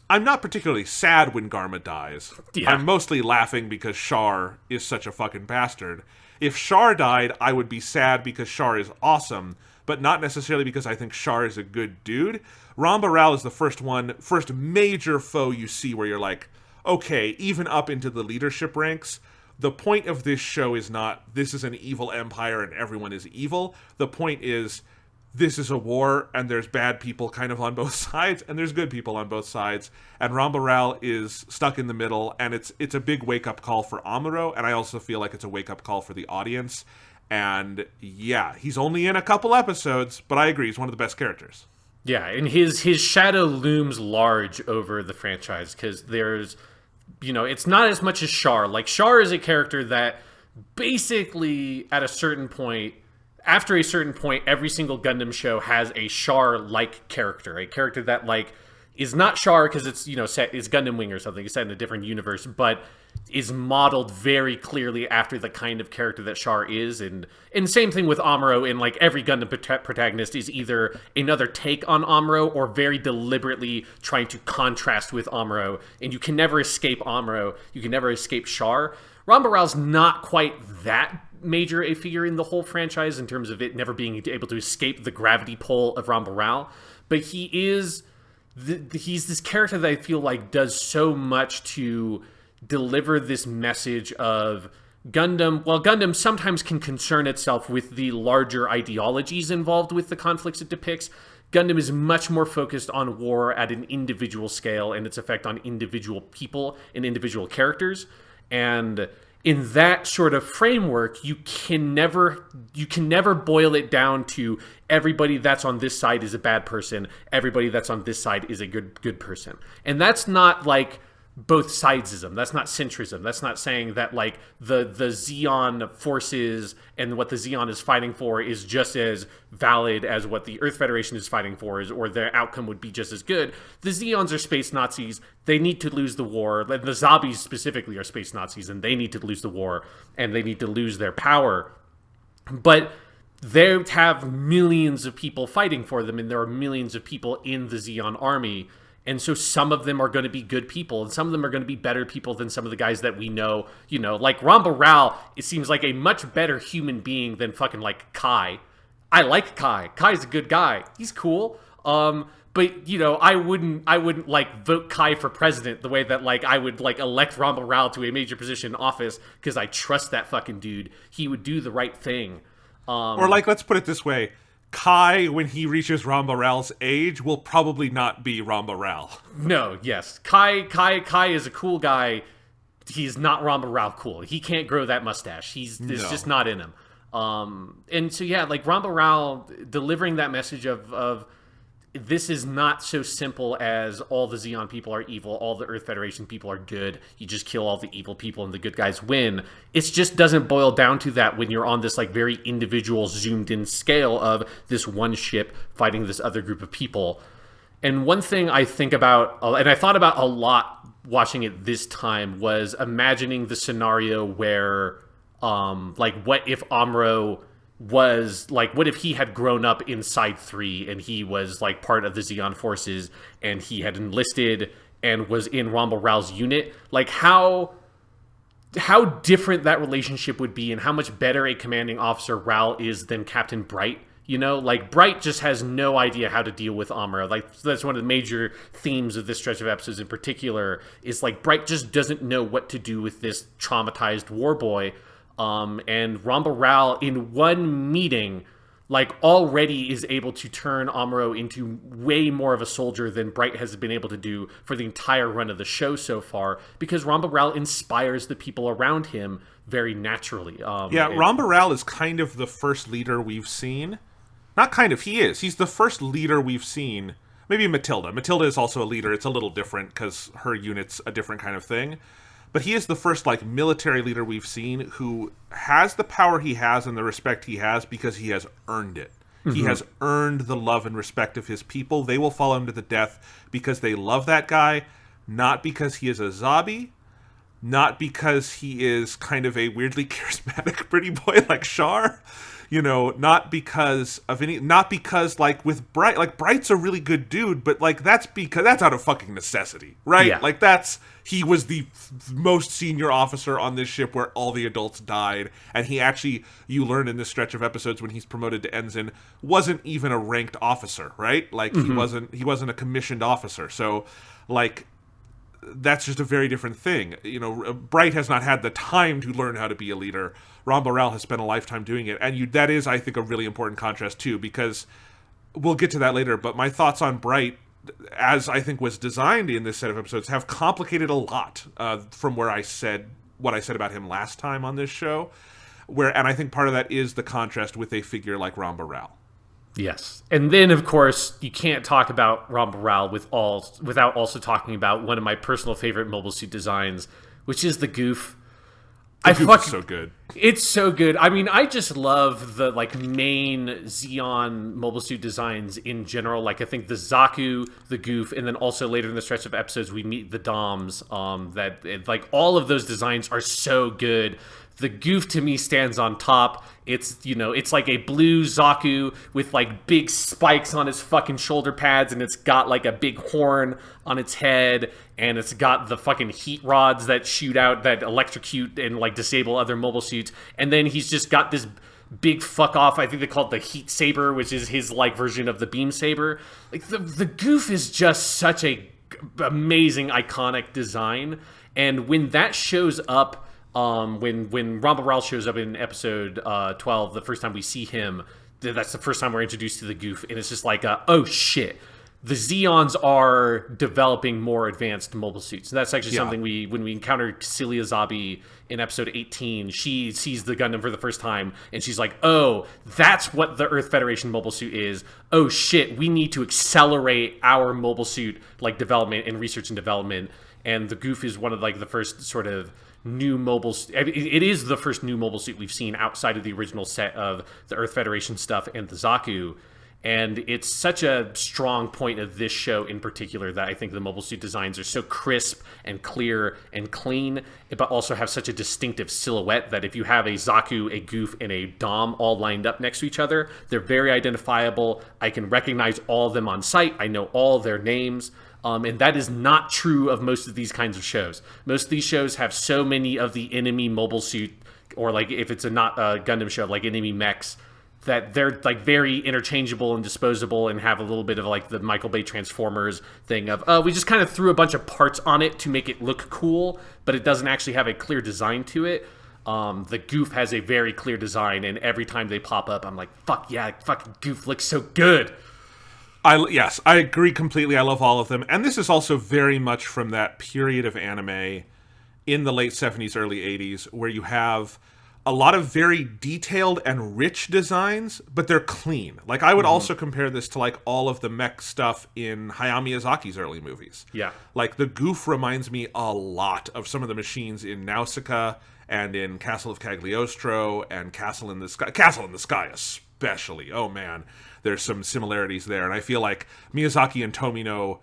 I'm not particularly sad when Garma dies. Yeah. I'm mostly laughing because Char is such a fucking bastard. If Char died, I would be sad because Char is awesome, but not necessarily because I think Char is a good dude. Ramba Ral is the first major foe you see where you're like, okay, even up into the leadership ranks, the point of this show is not, this is an evil empire and everyone is evil. The point is, this is a war and there's bad people kind of on both sides and there's good people on both sides. And Ramba Ral is stuck in the middle, and it's a big wake-up call for Amuro, and I also feel like it's a wake-up call for the audience. And yeah, he's only in a couple episodes, but I agree, he's one of the best characters. Yeah, and his shadow looms large over the franchise because there's, you know, it's not as much as Char. Like, Char is a character that basically at a certain point, after a certain point, every single Gundam show has a Char-like character, a character that, like, is not Char because it's, you know, set, it's Gundam Wing or something, it's set in a different universe, but is modeled very clearly after the kind of character that Char is. And same thing with Amuro, in like every Gundam protagonist is either another take on Amuro or very deliberately trying to contrast with Amuro, and you can never escape Amuro, you can never escape Char. Ramba Ral's not quite that major a figure in the whole franchise in terms of it never being able to escape the gravity pull of Ramba Ral, but he is he's this character that I feel like does so much to deliver this message of Gundam. While Gundam sometimes can concern itself with the larger ideologies involved with the conflicts it depicts, Gundam is much more focused on war at an individual scale and its effect on individual people and individual characters. And in that sort of framework, you can never boil it down to everybody that's on this side is a bad person, everybody that's on this side is a good person. And that's not like both sidesism. That's not centrism. That's not saying that like the Zeon forces and what the Zeon is fighting for is just as valid as what the Earth Federation is fighting for, or their outcome would be just as good. The Zeons are space Nazis. They need to lose the war. The Zabis specifically are space Nazis, and they need to lose the war, and they need to lose their power. But they have millions of people fighting for them, and there are millions of people in the Zeon army. And so some of them are going to be good people, and some of them are going to be better people than some of the guys that we know. You know, like Ramba Ral, it seems like a much better human being than fucking like Kai. I like Kai. Kai's a good guy. He's cool. But you know, I wouldn't like vote Kai for president the way that like I would like elect Ramba Ral to a major position in office because I trust that fucking dude. He would do the right thing. Or like, let's put it this way. Kai, when he reaches Ramba Ral's age, will probably not be Ramba Ral. No, yes. Kai is a cool guy. He's not Ramba Ral cool. He can't grow that mustache. It's just not in him. And so, yeah, like Ramba Ral delivering that message of this is not so simple as all the Zeon people are evil, all the Earth Federation people are good, you just kill all the evil people and the good guys win. It just doesn't boil down to that when you're on this like very individual zoomed in scale of this one ship fighting this other group of people. And one thing I think about, and I thought about a lot watching it this time, was imagining the scenario where like what if Amuro was like, what if he had grown up inside 3 and he was like part of the Zeon forces and he had enlisted and was in Ramba Ral's unit? Like how different that relationship would be, and how much better a commanding officer Ral is than Captain Bright. You know, like Bright just has no idea how to deal with Amuro. Like that's one of the major themes of this stretch of episodes in particular, is like Bright just doesn't know what to do with this traumatized war boy. And Ramba Ral in one meeting, like already is able to turn Amuro into way more of a soldier than Bright has been able to do for the entire run of the show so far, because Ramba Ral inspires the people around him very naturally. Ramba Ral is kind of the first leader we've seen. Not kind of, he is. He's the first leader we've seen. Maybe Matilda. Matilda is also a leader. It's a little different because her unit's a different kind of thing. But he is the first, like, military leader we've seen who has the power he has and the respect he has because he has earned it. Mm-hmm. He has earned the love and respect of his people. They will follow him to the death because they love that guy, not because he is a Zabi, not because he is kind of a weirdly charismatic pretty boy like Char. You know, not because like with Bright, like Bright's a really good dude, but like that's out of fucking necessity, right? Yeah. Like he was the most senior officer on this ship where all the adults died, and he actually, you learn in this stretch of episodes when he's promoted to ensign, wasn't even a ranked officer, right? Like mm-hmm. he wasn't a commissioned officer. So like that's just a very different thing. You know, Bright has not had the time to learn how to be a leader. Ramba Ral has spent a lifetime doing it. And that is, I think, a really important contrast, too, because we'll get to that later. But my thoughts on Bright, as I think was designed in this set of episodes, have complicated a lot from what I said about him last time on this show. And I think part of that is the contrast with a figure like Ramba Ral. Yes. And then, of course, you can't talk about Ramba Ral without also talking about one of my personal favorite mobile suit designs, which is the Gouf. Gouf is so good. It's so good. I mean, I just love the like main Zeon mobile suit designs in general. Like I think the Zaku, the Gouf, and then also later in the stretch of episodes we meet the Doms. Like all of those designs are so good. The Gouf to me stands on top. It's, you know, it's like a blue Zaku with like big spikes on its fucking shoulder pads, and it's got like a big horn on its head, and it's got the fucking heat rods that shoot out, that electrocute and like disable other mobile suits. And then he's just got this big fuck off, I think they call it the heat saber, which is his like version of the beam saber. Like the Gouf is just such a amazing iconic design. And when that shows up, when Ramba Ral shows up in episode 12, the first time we see him, that's the first time we're introduced to the Gouf, and it's just like, oh shit, the Zeons are developing more advanced mobile suits. And that's actually something when we encounter Kycilia Zabi in episode 18, she sees the Gundam for the first time, and she's like, oh, that's what the Earth Federation mobile suit is. Oh shit, we need to accelerate our mobile suit like development and research and development. And the Gouf is one of like the first sort of new mobile... It is the first new mobile suit we've seen outside of the original set of the Earth Federation stuff and the Zaku. And it's such a strong point of this show in particular that I think the mobile suit designs are so crisp and clear and clean, but also have such a distinctive silhouette that if you have a Zaku, a Gouf, and a Dom all lined up next to each other, they're very identifiable. I can recognize all of them on sight. I know all their names. And that is not true of most of these kinds of shows. Most of these shows have so many of the enemy mobile suit, or like if it's not a Gundam show, like enemy mechs, that they're like very interchangeable and disposable and have a little bit of like the Michael Bay Transformers thing of, we just kind of threw a bunch of parts on it to make it look cool, but it doesn't actually have a clear design to it. The Gouf has a very clear design, and every time they pop up, I'm like, fuck yeah, fucking Gouf looks so good. Yes, I agree completely. I love all of them. And this is also very much from that period of anime in the late 70s, early 80s, where you have a lot of very detailed and rich designs, but they're clean. Like, I would also compare this to, like, all of the mech stuff in Hayao Miyazaki's early movies. Yeah. Like, the Gouf reminds me a lot of some of the machines in Nausicaa and in Castle of Cagliostro and Castle in the Sky especially. Oh, man. There's some similarities there. And I feel like Miyazaki and Tomino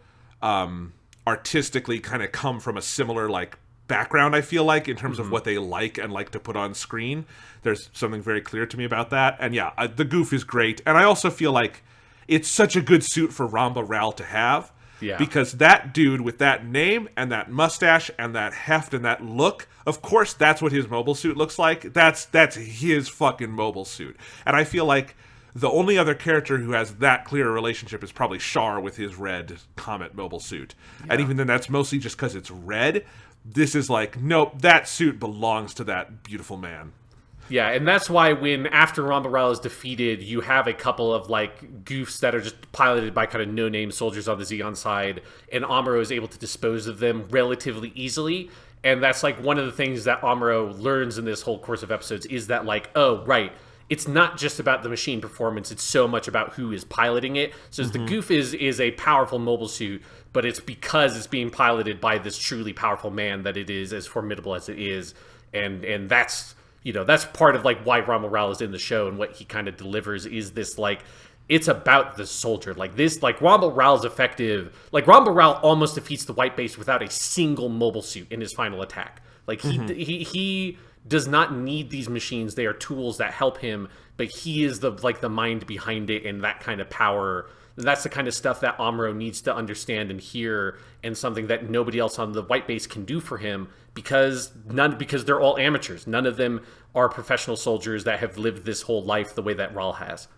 artistically kind of come from a similar, like, background, I feel like, in terms of what they like and like to put on screen. There's something very clear to me about that. And yeah, the Gouf is great. And I also feel like it's such a good suit for Ramba Ral to have. Yeah. Because that dude with that name and that mustache and that heft and that look, of course, that's what his mobile suit looks like. That's his fucking mobile suit. And I feel like the only other character who has that clear a relationship is probably Char with his red Comet mobile suit. Yeah. And even then, that's mostly just because it's red. This is like, nope, that suit belongs to that beautiful man. Yeah, and that's why when after Ramba Ral is defeated, you have a couple of like Goufs that are just piloted by kind of no-name soldiers on the Zeon side, and Amuro is able to dispose of them relatively easily. And that's like one of the things that Amuro learns in this whole course of episodes is that like, oh, right, it's not just about the machine performance, it's so much about who is piloting it. So the Gouf is a powerful mobile suit, but it's because it's being piloted by this truly powerful man that it is as formidable as it is. And that's, you know, that's part of like why Ramba Ral is in the show, and what he kind of delivers is this like, it's about the soldier. Like this, like Ramba Ral's effective. Like Ramba Ral almost defeats the white base without a single mobile suit in his final attack. Like he does not need these machines. They are tools that help him, but he is the mind behind it, and that kind of power. That's the kind of stuff that Amuro needs to understand and hear, and something that nobody else on the white base can do for him because they're all amateurs. None of them are professional soldiers that have lived this whole life the way that Ral has.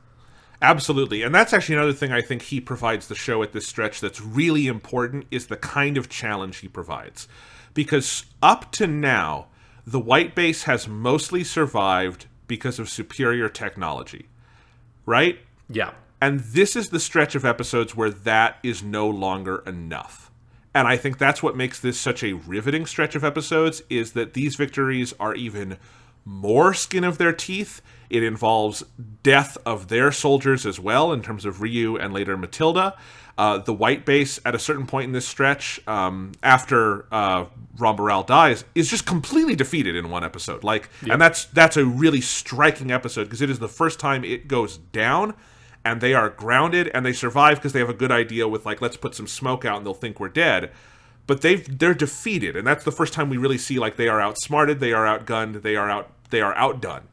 Absolutely. And that's actually another thing I think he provides the show at this stretch that's really important, is the kind of challenge he provides. Because up to now, the white base has mostly survived because of superior technology, right? Yeah. And this is the stretch of episodes where that is no longer enough. And I think that's what makes this such a riveting stretch of episodes, is that these victories are even more skin of their teeth. It involves death of their soldiers as well, in terms of Ryu and later Matilda. The white base at a certain point in this stretch, after Ramba Ral dies, is just completely defeated in one episode. And that's a really striking episode, because it is the first time it goes down, and they are grounded, and they survive because they have a good idea with like, let's put some smoke out and they'll think we're dead. But they're defeated, and that's the first time we really see like they are outsmarted, they are outgunned, they are outdone.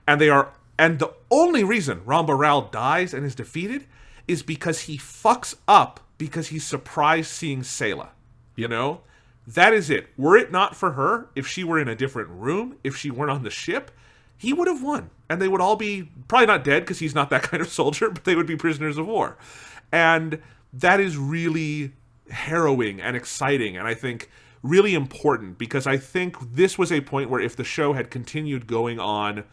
And the only reason Ramba Ral dies and is defeated is because he fucks up because he's surprised seeing Sayla. You know? That is it. Were it not for her, if she were in a different room, if she weren't on the ship, he would have won. And they would all be, probably not dead because he's not that kind of soldier, but they would be prisoners of war. And that is really harrowing and exciting, and I think really important, because I think this was a point where if the show had continued going on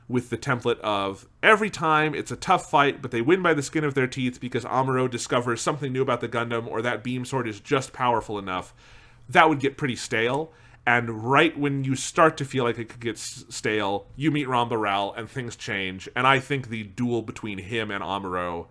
with the template of every time it's a tough fight, but they win by the skin of their teeth because Amuro discovers something new about the Gundam, or that beam sword is just powerful enough, that would get pretty stale. And right when you start to feel like it could get stale, you meet Ramba Ral and things change. And I think the duel between him and Amuro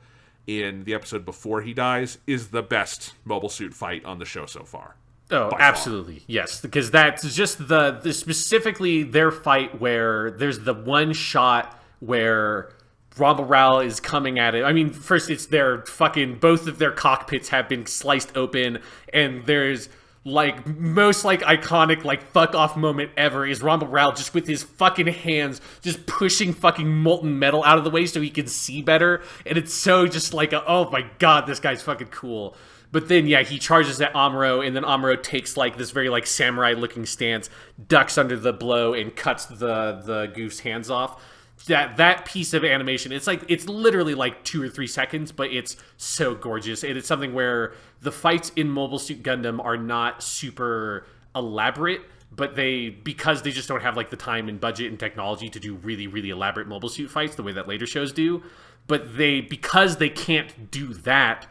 in the episode before he dies is the best Mobile Suit fight on the show so far. Oh, absolutely. Yes, because that's just the specifically their fight where there's the one shot where Ramba Ral is coming at it. I mean, first it's their fucking, both of their cockpits have been sliced open, and there's like most like iconic like fuck off moment ever is Ramba Ral just with his fucking hands just pushing fucking molten metal out of the way so he can see better, and it's so just like oh my god, this guy's fucking cool. But then, yeah, he charges at Amuro, and then Amuro takes, like, this very, like, samurai-looking stance, ducks under the blow, and cuts the Gouf's hands off. That piece of animation, it's literally, like, 2 or 3 seconds, but it's so gorgeous. And it's something where the fights in Mobile Suit Gundam are not super elaborate, but because they just don't have, like, the time and budget and technology to do really, really elaborate Mobile Suit fights the way that later shows do, but because they can't do that,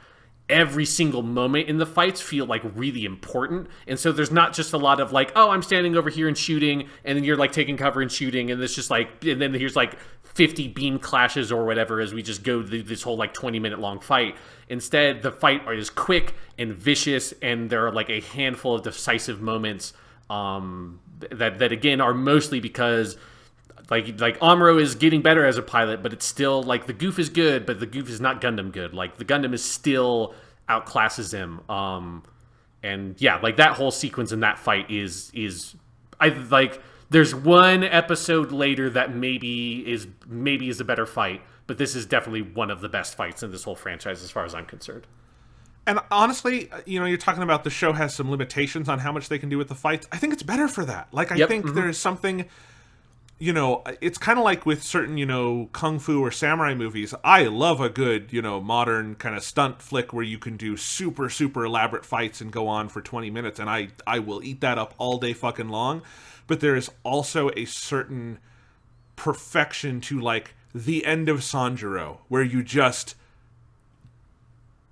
every single moment in the fights feel like really important. And so there's not just a lot of like, oh, I'm standing over here and shooting, and then you're like taking cover and shooting, and it's just like, and then here's like 50 beam clashes or whatever as we just go through this whole like 20-minute long fight. Instead, the fight is quick and vicious, and there are like a handful of decisive moments that again are mostly because like Amuro is getting better as a pilot, but it's still like the Gouf is good, but the Gouf is not Gundam good. Like the Gundam is still outclasses him. And yeah, like that whole sequence in that fight is I like. There's one episode later that maybe is a better fight, but this is definitely one of the best fights in this whole franchise as far as I'm concerned. And honestly, you know, you're talking about the show has some limitations on how much they can do with the fights. I think it's better for that. Like I think there's something. You know, it's kind of like with certain, you know, kung fu or samurai movies. I love a good, you know, modern kind of stunt flick where you can do super, super elaborate fights and go on for 20 minutes. And I will eat that up all day fucking long. But there is also a certain perfection to, like, the end of Sanjuro, where you just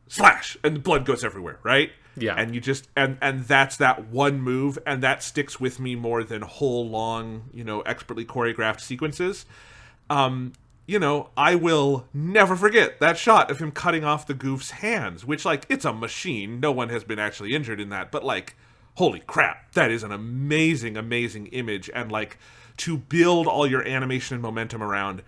slash and the blood goes everywhere, right? Yeah. And you just, and that's that one move, and that sticks with me more than whole long, you know, expertly choreographed sequences. You know, I will never forget that shot of him cutting off the Gouf's hands, which, like, it's a machine. No one has been actually injured in that, but, like, holy crap, that is an amazing, amazing image. And, like, to build all your animation and momentum around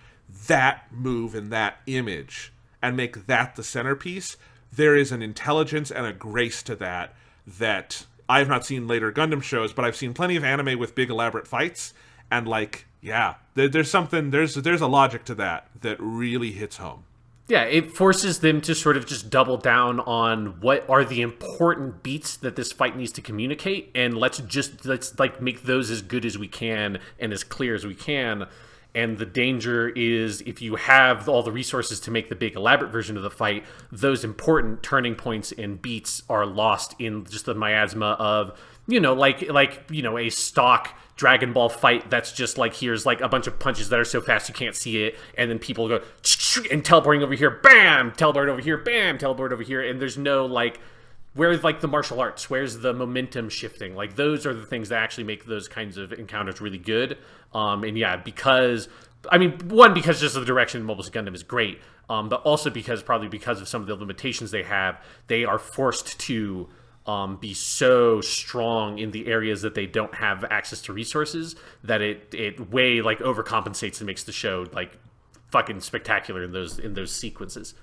that move and that image and make that the centerpiece, there is an intelligence and a grace to that I have not seen later Gundam shows, but I've seen plenty of anime with big elaborate fights, and like, yeah, there's a logic to that really hits home. Yeah, it forces them to sort of just double down on what are the important beats that this fight needs to communicate, and let's like make those as good as we can and as clear as we can. And the danger is if you have all the resources to make the big elaborate version of the fight, those important turning points and beats are lost in just the miasma of, you know, like you know, a stock Dragon Ball fight that's just like, here's like a bunch of punches that are so fast you can't see it, and then people go and teleporting over here, bam, teleport over here, bam, teleport over here, and there's no like, where's like the martial arts? Where's the momentum shifting? Like those are the things that actually make those kinds of encounters really good. And yeah, because just of the direction Mobile Suit Gundam is great, but also probably because of some of the limitations they have, they are forced to be so strong in the areas that they don't have access to resources that it way like overcompensates and makes the show like fucking spectacular in those sequences.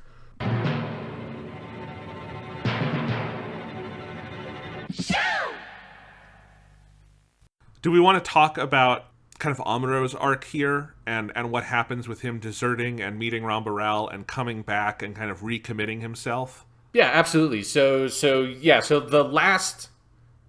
Do we want to talk about kind of Amuro's arc here and what happens with him deserting and meeting Ramba Ral and coming back and kind of recommitting himself? Yeah, absolutely. So the last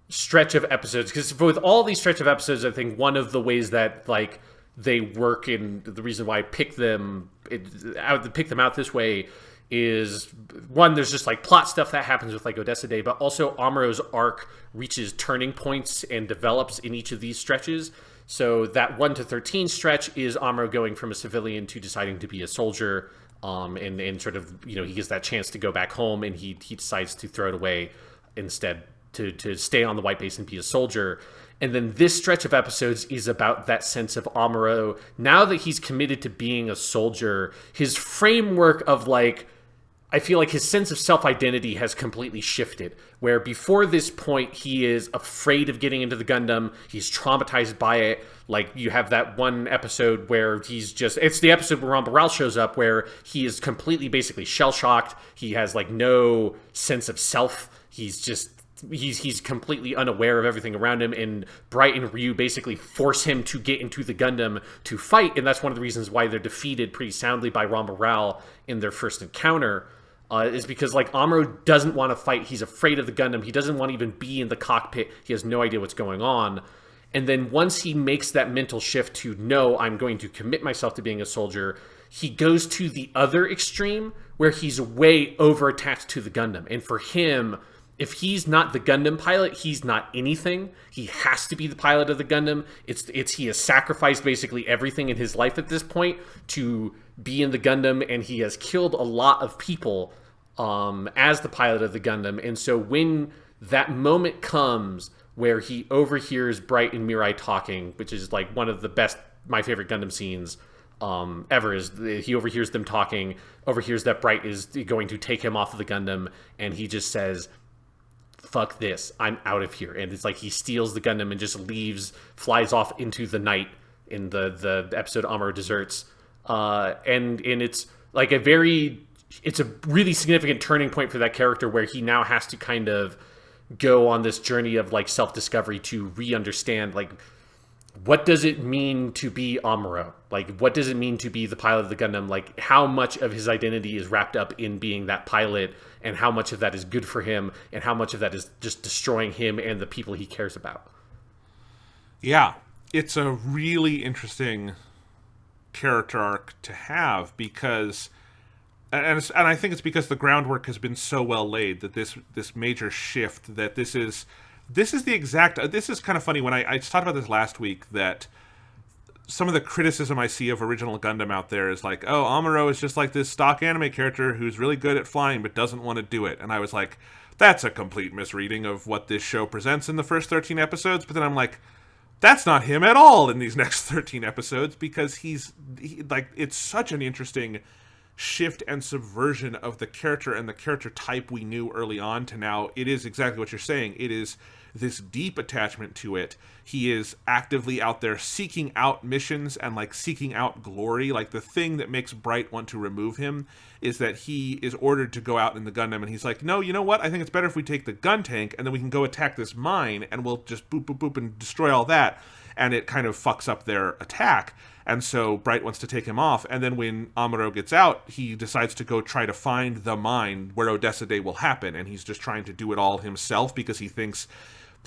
stretch of episodes, because with all these stretch of episodes, I think one of the ways that like they work, and the reason why I pick them out this way is, one, there's just like plot stuff that happens with like Odessa Day, but also Amuro's arc reaches turning points and develops in each of these stretches. So that 1 to 13 stretch is Amuro going from a civilian to deciding to be a soldier, and sort of, he gets that chance to go back home, and he decides to throw it away instead to stay on the white base and be a soldier. And then this stretch of episodes is about that sense of Amuro. Now that he's committed to being a soldier, his framework of I feel like his sense of self-identity has completely shifted, where before this point, he is afraid of getting into the Gundam. He's traumatized by it. You have that one episode where it's the episode where Ramba Ral shows up, where he is completely basically shell-shocked. He has no sense of self. He's completely unaware of everything around him, and Bright and Ryu basically force him to get into the Gundam to fight, and that's one of the reasons why they're defeated pretty soundly by Ramba Ral in their first encounter, is because Amuro doesn't want to fight. He's afraid of the Gundam. He doesn't want to even be in the cockpit. He has no idea what's going on. And then once he makes that mental shift to, no, I'm going to commit myself to being a soldier, he goes to the other extreme where he's way over attached to the Gundam. And for him, if he's not the Gundam pilot, he's not anything. He has to be the pilot of the Gundam. He has sacrificed basically everything in his life at this point to be in the Gundam, and he has killed a lot of people as the pilot of the Gundam. And so when that moment comes where he overhears Bright and Mirai talking, which is one of the best, my favorite Gundam scenes ever, is he overhears them talking, overhears that Bright is going to take him off of the Gundam, and he just says, fuck this, I'm out of here. And it's he steals the Gundam and just leaves, flies off into the night in the episode Amuro Deserts. And it's it's a really significant turning point for that character, where he now has to kind of go on this journey of self-discovery to re-understand what does it mean to be Amuro? What does it mean to be the pilot of the Gundam? How much of his identity is wrapped up in being that pilot, and how much of that is good for him, and how much of that is just destroying him and the people he cares about? Yeah, it's a really interesting character arc to have, because, and I think it's because the groundwork has been so well laid that this major shift, that this is kind of funny. When I talked about this last week, that some of the criticism I see of original Gundam out there is Amuro is just this stock anime character who's really good at flying but doesn't want to do it. And I was that's a complete misreading of what this show presents in the first 13 episodes. But then I'm that's not him at all in these next 13 episodes, because it's such an interesting shift and subversion of the character and the character type we knew early on to now. It is exactly what you're saying. It is this deep attachment to it. He is actively out there seeking out missions and seeking out glory. The thing that makes Bright want to remove him is that he is ordered to go out in the Gundam, and he's no, you know what? I think it's better if we take the gun tank, and then we can go attack this mine, and we'll just boop, boop, boop, and destroy all that. And it kind of fucks up their attack. And so Bright wants to take him off, and then when Amuro gets out, he decides to go try to find the mine where Odessa Day will happen, and he's just trying to do it all himself because he thinks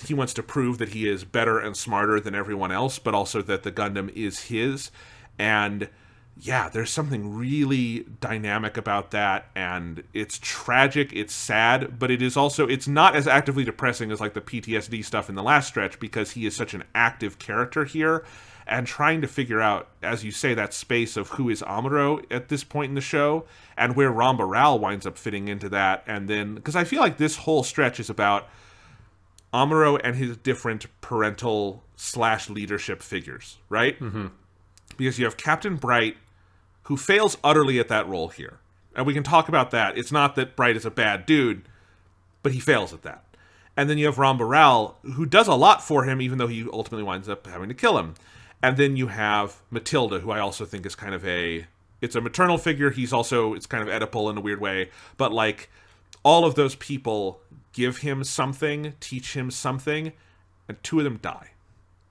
he wants to prove that he is better and smarter than everyone else, but also that the Gundam is his. And yeah, there's something really dynamic about that, and it's tragic, it's sad, but it is also, it's not as actively depressing as the PTSD stuff in the last stretch, because he is such an active character here, and trying to figure out, as you say, that space of who is Amuro at this point in the show, and where Ramba Ral winds up fitting into that. And then, because I feel this whole stretch is about Amuro and his different parental / leadership figures, right? Mm-hmm. Because you have Captain Bright, who fails utterly at that role here. And we can talk about that. It's not that Bright is a bad dude, but he fails at that. And then you have Ramba Ral, who does a lot for him, even though he ultimately winds up having to kill him. And then you have Matilda, who I also think is kind of it's a maternal figure. It's kind of Oedipal in a weird way. But all of those people give him something, teach him something, and two of them die.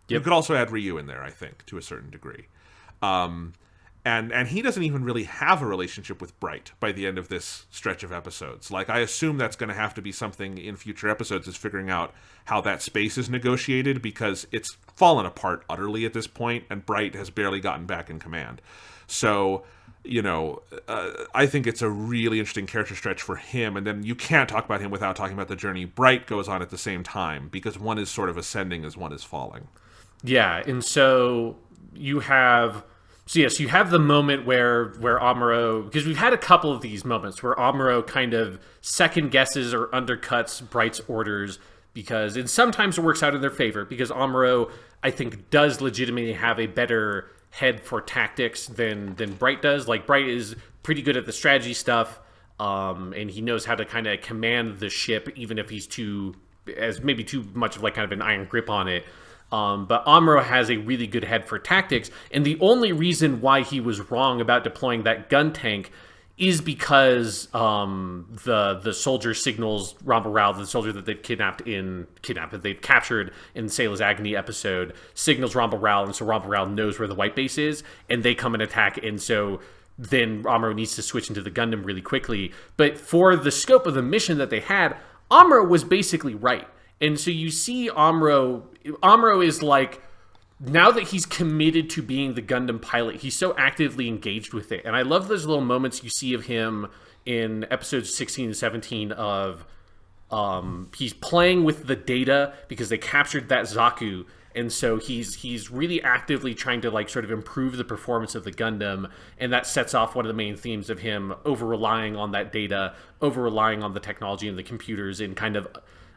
Yep. You could also add Ryu in there, I think, to a certain degree. And he doesn't even really have a relationship with Bright by the end of this stretch of episodes. I assume that's going to have to be something in future episodes, is figuring out how that space is negotiated, because it's fallen apart utterly at this point, and Bright has barely gotten back in command. So, I think it's a really interesting character stretch for him, and then you can't talk about him without talking about the journey Bright goes on at the same time, because one is sort of ascending as one is falling. Yeah, and so you have yes, you have the moment where Amuro, because we've had a couple of these moments where Amuro kind of second guesses or undercuts Bright's orders, because and sometimes it works out in their favor because Amuro, I think, does legitimately have a better head for tactics than Bright does. Like, Bright is pretty good at the strategy stuff, and he knows how to kind of command the ship, even if he's maybe too much of like kind of an iron grip on it. But Amuro has a really good head for tactics, and the only reason why he was wrong about deploying that gun tank is because the soldier signals Ramba Ral, the soldier that they've that they've captured in Sayla's Agony episode, signals Ramba Ral, and so Ramba Ral knows where the white base is, and they come and attack, and so then Amuro needs to switch into the Gundam really quickly. But for the scope of the mission that they had, Amuro was basically right. And so you see Amuro is like, now that he's committed to being the Gundam pilot, he's so actively engaged with it. And I love those little moments you see of him in episodes 16 and 17 of he's playing with the data because they captured that Zaku. And so he's really actively trying to like sort of improve the performance of the Gundam. And that sets off one of the main themes of him over-relying on that data, over-relying on the technology and the computers, and kind of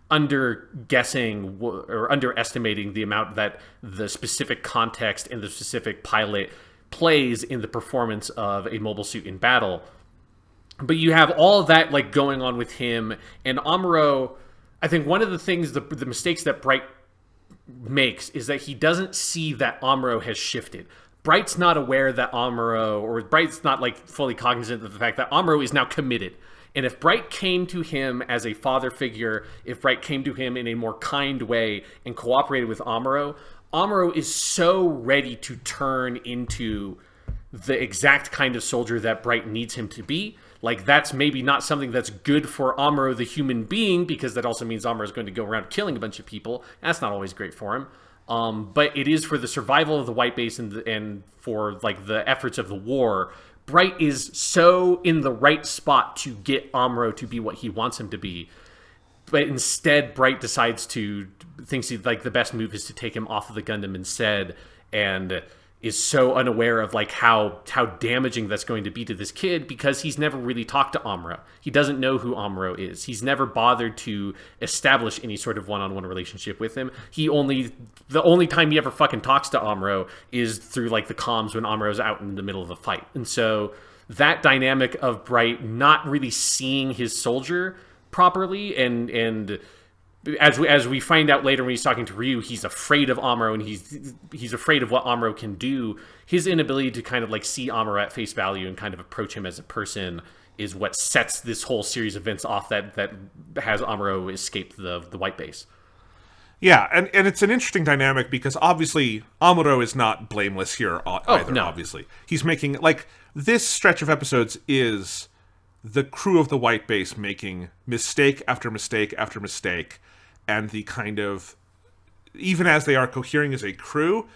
under-guessing or underestimating the amount that the specific context and the specific pilot plays in the performance of a mobile suit in battle. But you have all of that like going on with him, and Amuro, I think one of the things, the mistakes that Bright makes is that he doesn't see that Amuro has shifted. Bright's not aware that Bright's not like fully cognizant of the fact that Amuro is now committed. And if Bright came to him as a father figure, if Bright came to him in a more kind way and cooperated with Amuro, Amuro is so ready to turn into the exact kind of soldier that Bright needs him to be. Like, that's maybe not something that's good for Amuro the human being, because that also means Amuro is going to go around killing a bunch of people. That's not always great for him. But it is for the survival of the white base and for like the efforts of the war. Bright is so in the right spot to get Amuro to be what he wants him to be. But instead, Bright thinks like the best move is to take him off of the Gundam instead, and is so unaware of like how damaging that's going to be to this kid, because he's never really talked to Amuro. He doesn't know who Amuro is. He's never bothered to establish any sort of one-on-one relationship with him. The only time he ever fucking talks to Amuro is through like the comms when Amuro's out in the middle of a fight. And so that dynamic of Bright not really seeing his soldier properly, and as we find out later when he's talking to Ryu, he's afraid of Amuro, and he's afraid of what Amuro can do. His inability to kind of like see Amuro at face value and kind of approach him as a person is what sets this whole series of events off that has Amuro escape the white base. Yeah, and it's an interesting dynamic because obviously Amuro is not blameless here either, no. Obviously. He's making, like, this stretch of episodes is the crew of the white base making mistake after mistake after mistake, and the kind of, even as they are cohering as a crew,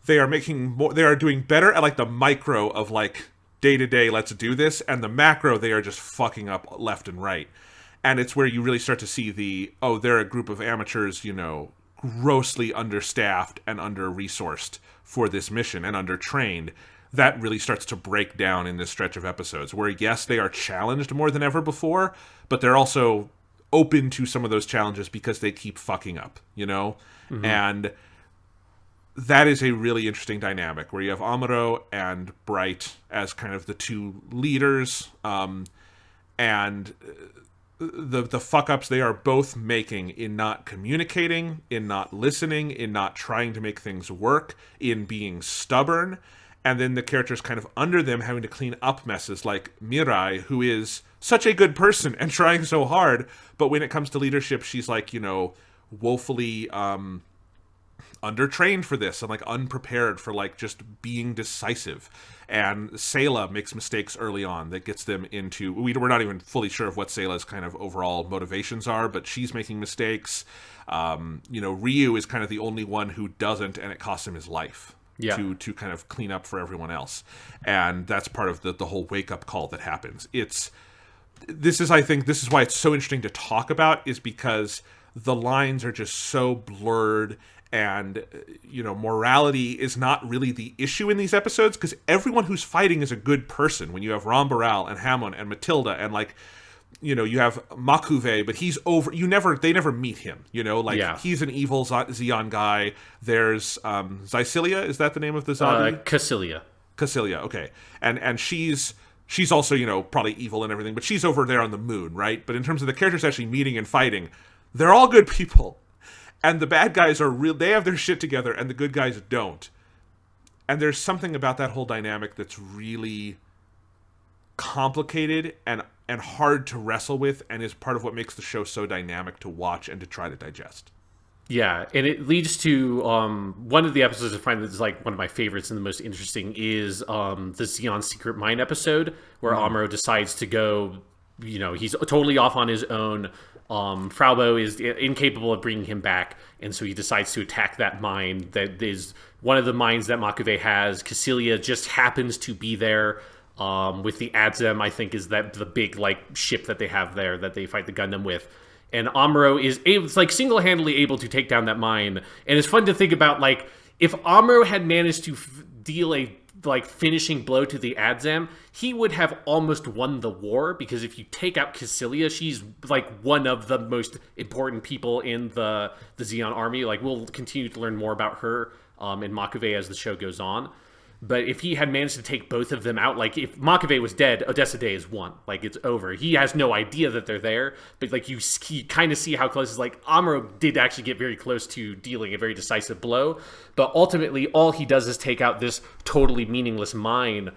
they are doing better at like the micro of like day to day, let's do this, and the macro, they are just fucking up left and right. And it's where you really start to see they're a group of amateurs, grossly understaffed and under-resourced for this mission and under-trained. That really starts to break down in this stretch of episodes, where, yes, they are challenged more than ever before, but they're also open to some of those challenges because they keep fucking up, Mm-hmm. And that is a really interesting dynamic, where you have Amuro and Bright as kind of the two leaders, and the fuck-ups they are both making in not communicating, in not listening, in not trying to make things work, in being stubborn, and then the characters kind of under them having to clean up messes, like Mirai, who is such a good person and trying so hard, but when it comes to leadership, she's like, woefully undertrained for this and like unprepared for like just being decisive. And Sayla makes mistakes early on that gets them into, we're not even fully sure of what Sayla's kind of overall motivations are, but she's making mistakes. Ryu is kind of the only one who doesn't, and it costs him his life. Yeah. To kind of clean up for everyone else. And that's part of the whole wake-up call that happens. I think this is why it's so interesting to talk about, is because the lines are just so blurred, and morality is not really the issue in these episodes, because everyone who's fighting is a good person. When you have Ramba Ral and Hamon and Matilda, and like, you have M'quve, but he's over. They never meet him. He's an evil Zeon guy. There's Kycilia, is that the name of the Zabi? Kycilia, okay. And she's also, probably evil and everything, but she's over there on the moon, right? But in terms of the characters actually meeting and fighting, they're all good people. And the bad guys are real. They have their shit together, and the good guys don't. And there's something about that whole dynamic that's really complicated and hard to wrestle with, and is part of what makes the show so dynamic to watch and to try to digest. Yeah, and it leads to one of the episodes I find that's like one of my favorites and the most interesting is the Zeon Secret Mine episode, where Amuro decides to go, he's totally off on his own. Frau Bow is incapable of bringing him back, and so he decides to attack that mine. That is one of the mines that M'quve has. Kycilia just happens to be there with the Adzem, I think, is that the big like ship that they have there that they fight the Gundam with. And Amuro is single-handedly able to take down that mine. And it's fun to think about, like, if Amuro had managed to deal a finishing blow to the Adzem, he would have almost won the war, because if you take out Kycilia, she's like one of the most important people in the Zeon army. Like, we'll continue to learn more about her and M'quve as the show goes on. But if he had managed to take both of them out, like if M'quve was dead, Odessa Day is won. Like, it's over. He has no idea that they're there, but like you kind of see how close it's like Amuro did actually get very close to dealing a very decisive blow. But ultimately, all he does is take out this totally meaningless mine.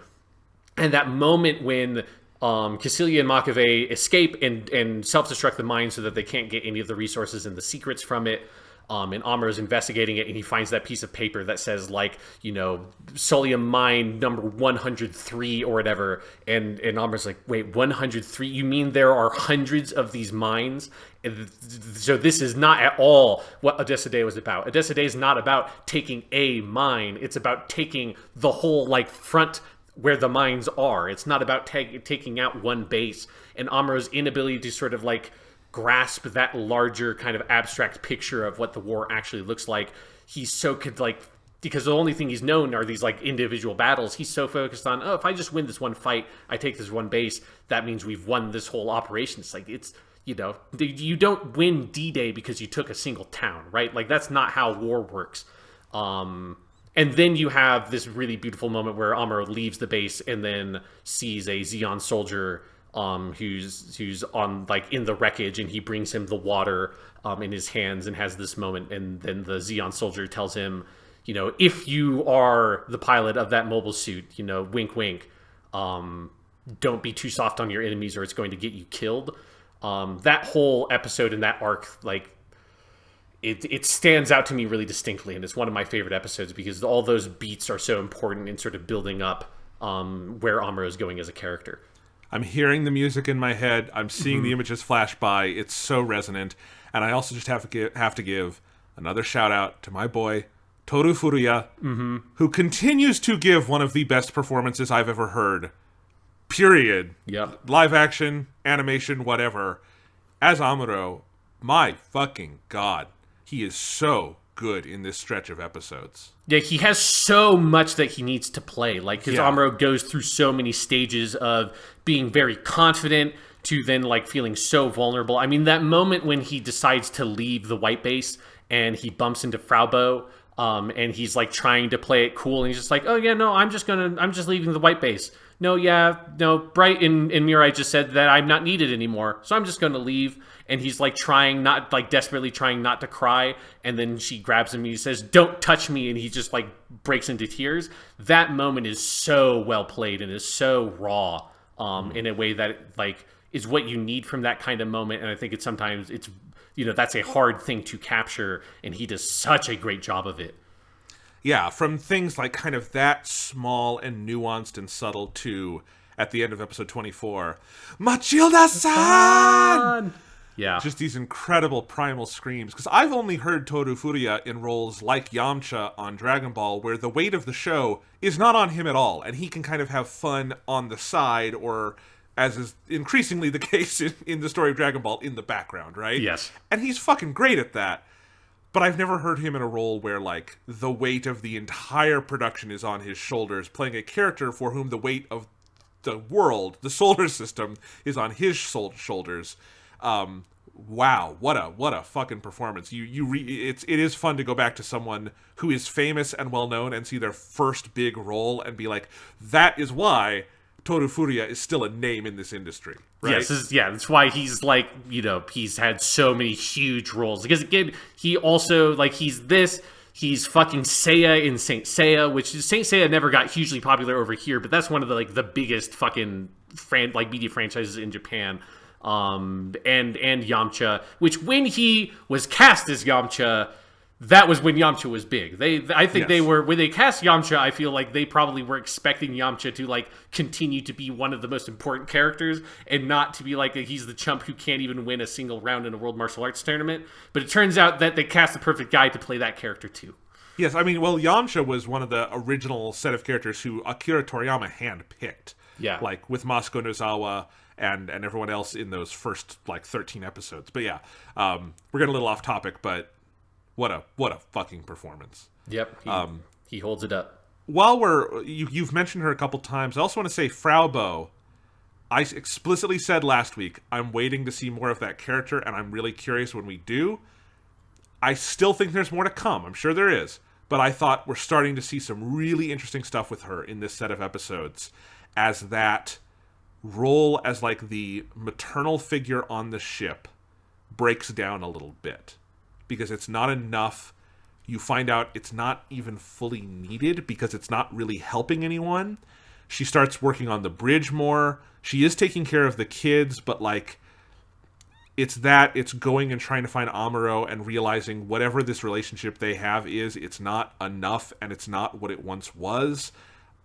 And that moment when Kycilia and M'quve escape and self-destruct the mine so that they can't get any of the resources and the secrets from it. And Amuro's investigating it, and he finds that piece of paper that says, like, Solium mine number 103 or whatever. And Amuro's like, wait, 103? You mean there are hundreds of these mines? And so this is not at all what Odessa Day was about. Odessa Day is not about taking a mine. It's about taking the whole, like, front where the mines are. It's not about taking out one base. And Amuro's inability to sort of, like, grasp that larger kind of abstract picture of what the war actually looks like. He's so because the only thing he's known are these like individual battles. He's so focused on, if I just win this one fight, I take this one base, that means we've won this whole operation. It's like, it's, you don't win D-Day because you took a single town, right? Like, that's not how war works. And then you have this really beautiful moment where Amuro leaves the base and then sees a Zeon soldier who's on like in the wreckage, and he brings him the water in his hands and has this moment, and then the Zeon soldier tells him, if you are the pilot of that mobile suit, wink wink, don't be too soft on your enemies or it's going to get you killed. That whole episode and that arc, like, it stands out to me really distinctly, and it's one of my favorite episodes because all those beats are so important in sort of building up where Amuro is going as a character. I'm hearing the music in my head. I'm seeing the images flash by. It's so resonant. And I also just have to give another shout out to my boy, Toru Furuya, who continues to give one of the best performances I've ever heard. Period. Yep. Live action, animation, whatever. As Amuro, my fucking God. He is so good in this stretch of episodes. Yeah, he has so much that he needs to play. Like, because Amuro goes through so many stages of being very confident to then, like, feeling so vulnerable. I mean, that moment when he decides to leave the white base and he bumps into Frau Bow, and he's, like, trying to play it cool, and he's just like, oh, yeah, no, I'm just leaving the white base. No, Bright and Mirai just said that I'm not needed anymore, so I'm just going to leave. And he's like desperately trying not to cry. And then she grabs him and he says, don't touch me. And he just like breaks into tears. That moment is so well played and is so raw in a way that like is what you need from that kind of moment. And I think sometimes that's a hard thing to capture. And he does such a great job of it. Yeah, from things like kind of that small and nuanced and subtle to, at the end of episode 24, Matilda-san! Yeah. Just these incredible primal screams. Because I've only heard Toru Furuya in roles like Yamcha on Dragon Ball, where the weight of the show is not on him at all, and he can kind of have fun on the side, or, as is increasingly the case in the story of Dragon Ball, in the background, right? Yes. And he's fucking great at that. but I've never heard him in a role where, like, the weight of the entire production is on his shoulders, playing a character for whom the weight of the world, the solar system, is on his shoulders. Wow, what a fucking performance! It is fun to go back to someone who is famous and well known and see their first big role and be like, that is why Toru Furuya is still a name in this industry, right? Yes, that's why he's like, he's had so many huge roles. Because again, he also, like, he's fucking Seiya in Saint Seiya, which Saint Seiya never got hugely popular over here, but that's one of the biggest fucking media franchises in Japan. And Yamcha, which when he was cast as Yamcha, that was when Yamcha was big. I think they were, when they cast Yamcha, I feel like they probably were expecting Yamcha to like continue to be one of the most important characters and not to be like he's the chump who can't even win a single round in a World Martial Arts tournament. But it turns out that they cast the perfect guy to play that character too. Yes, I mean, well, Yamcha was one of the original set of characters who Akira Toriyama handpicked. Yeah. Like with Masuko Nozawa and everyone else in those first like 13 episodes. But yeah, we're getting a little off topic, but what a fucking performance. Yep, he holds it up. While you've mentioned her a couple times, I also want to say Frau Bow. I explicitly said last week, I'm waiting to see more of that character, and I'm really curious when we do. I still think there's more to come. I'm sure there is. But I thought we're starting to see some really interesting stuff with her in this set of episodes as that role as like the maternal figure on the ship breaks down a little bit. Because it's not enough. You find out it's not even fully needed because it's not really helping anyone. She starts working on the bridge more. She is taking care of the kids, but like it's going and trying to find Amuro and realizing whatever this relationship they have it's not enough and it's not what it once was.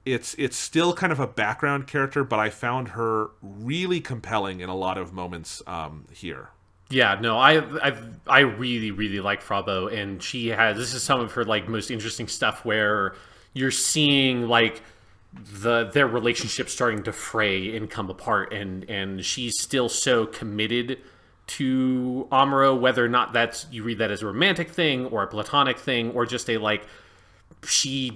It's still kind of a background character, but I found her really compelling in a lot of moments here. Yeah, no, I really, really like Frau Bow, and this is some of her like most interesting stuff where you're seeing like their relationship starting to fray and come apart, and she's still so committed to Amuro, whether or not you read that as a romantic thing or a platonic thing or just a like she's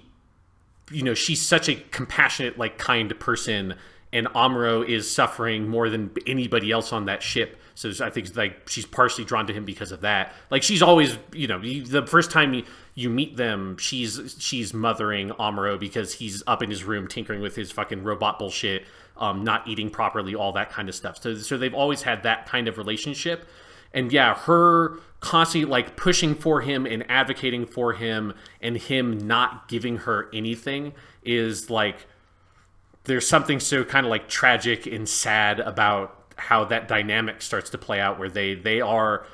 such a compassionate, like kind person, and Amuro is suffering more than anybody else on that ship. So I think like she's partially drawn to him because of that. Like she's always, the first time you meet them, she's mothering Amuro because he's up in his room tinkering with his fucking robot bullshit, not eating properly, all that kind of stuff. So they've always had that kind of relationship. And yeah, her constantly like pushing for him and advocating for him and him not giving her anything is like, there's something so kind of like tragic and sad about how that dynamic starts to play out where they are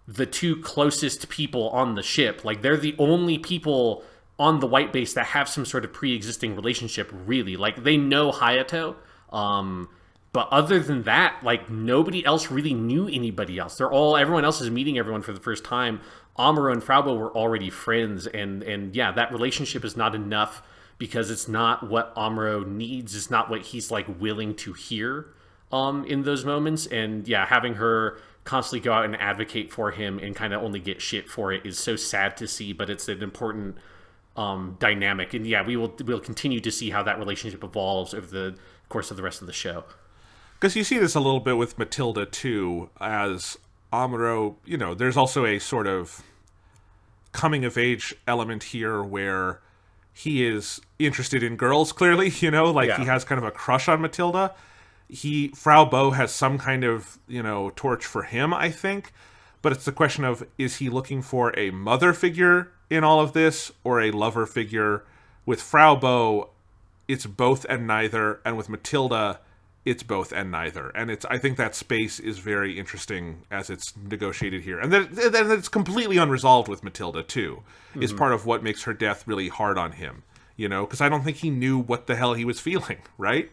the two closest people on the ship. Like they're the only people on the white base that have some sort of pre-existing relationship, really. Like they know Hayato, but other than that, like nobody else really knew anybody else. Everyone else is meeting everyone for the first time. Amuro and Frau Bow were already friends, and yeah, that relationship is not enough because it's not what Amuro needs. It's not what he's like willing to hear in those moments. And yeah, having her constantly go out and advocate for him and kind of only get shit for it is so sad to see, but it's an important dynamic. And yeah, we'll continue to see how that relationship evolves over the course of the rest of the show. Because you see this a little bit with Matilda too, as Amuro, there's also a sort of coming of age element here where he is interested in girls, clearly, He has kind of a crush on Matilda. Frau Bow has some kind of, torch for him, I think. But it's the question of, is he looking for a mother figure in all of this or a lover figure? With Frau Bow, it's both and neither. And with Matilda, it's both and neither. And I think that space is very interesting as it's negotiated here. And then it's completely unresolved with Matilda, too, is part of what makes her death really hard on him. Because I don't think he knew what the hell he was feeling, right?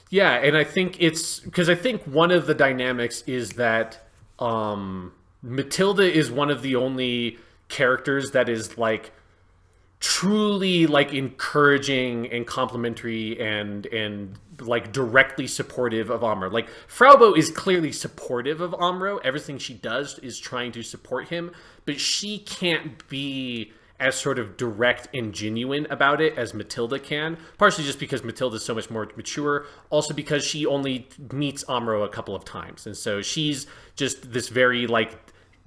Yeah, and I think it's because I think one of the dynamics is that Matilda is one of the only characters that is like truly like encouraging and complimentary and like directly supportive of Amuro. Like Frau Bow is clearly supportive of Amuro. Everything she does is trying to support him, but she can't be as sort of direct and genuine about it as Matilda can. Partially just because Matilda is so much more mature. Also because she only meets Amuro a couple of times, and so she's just this very like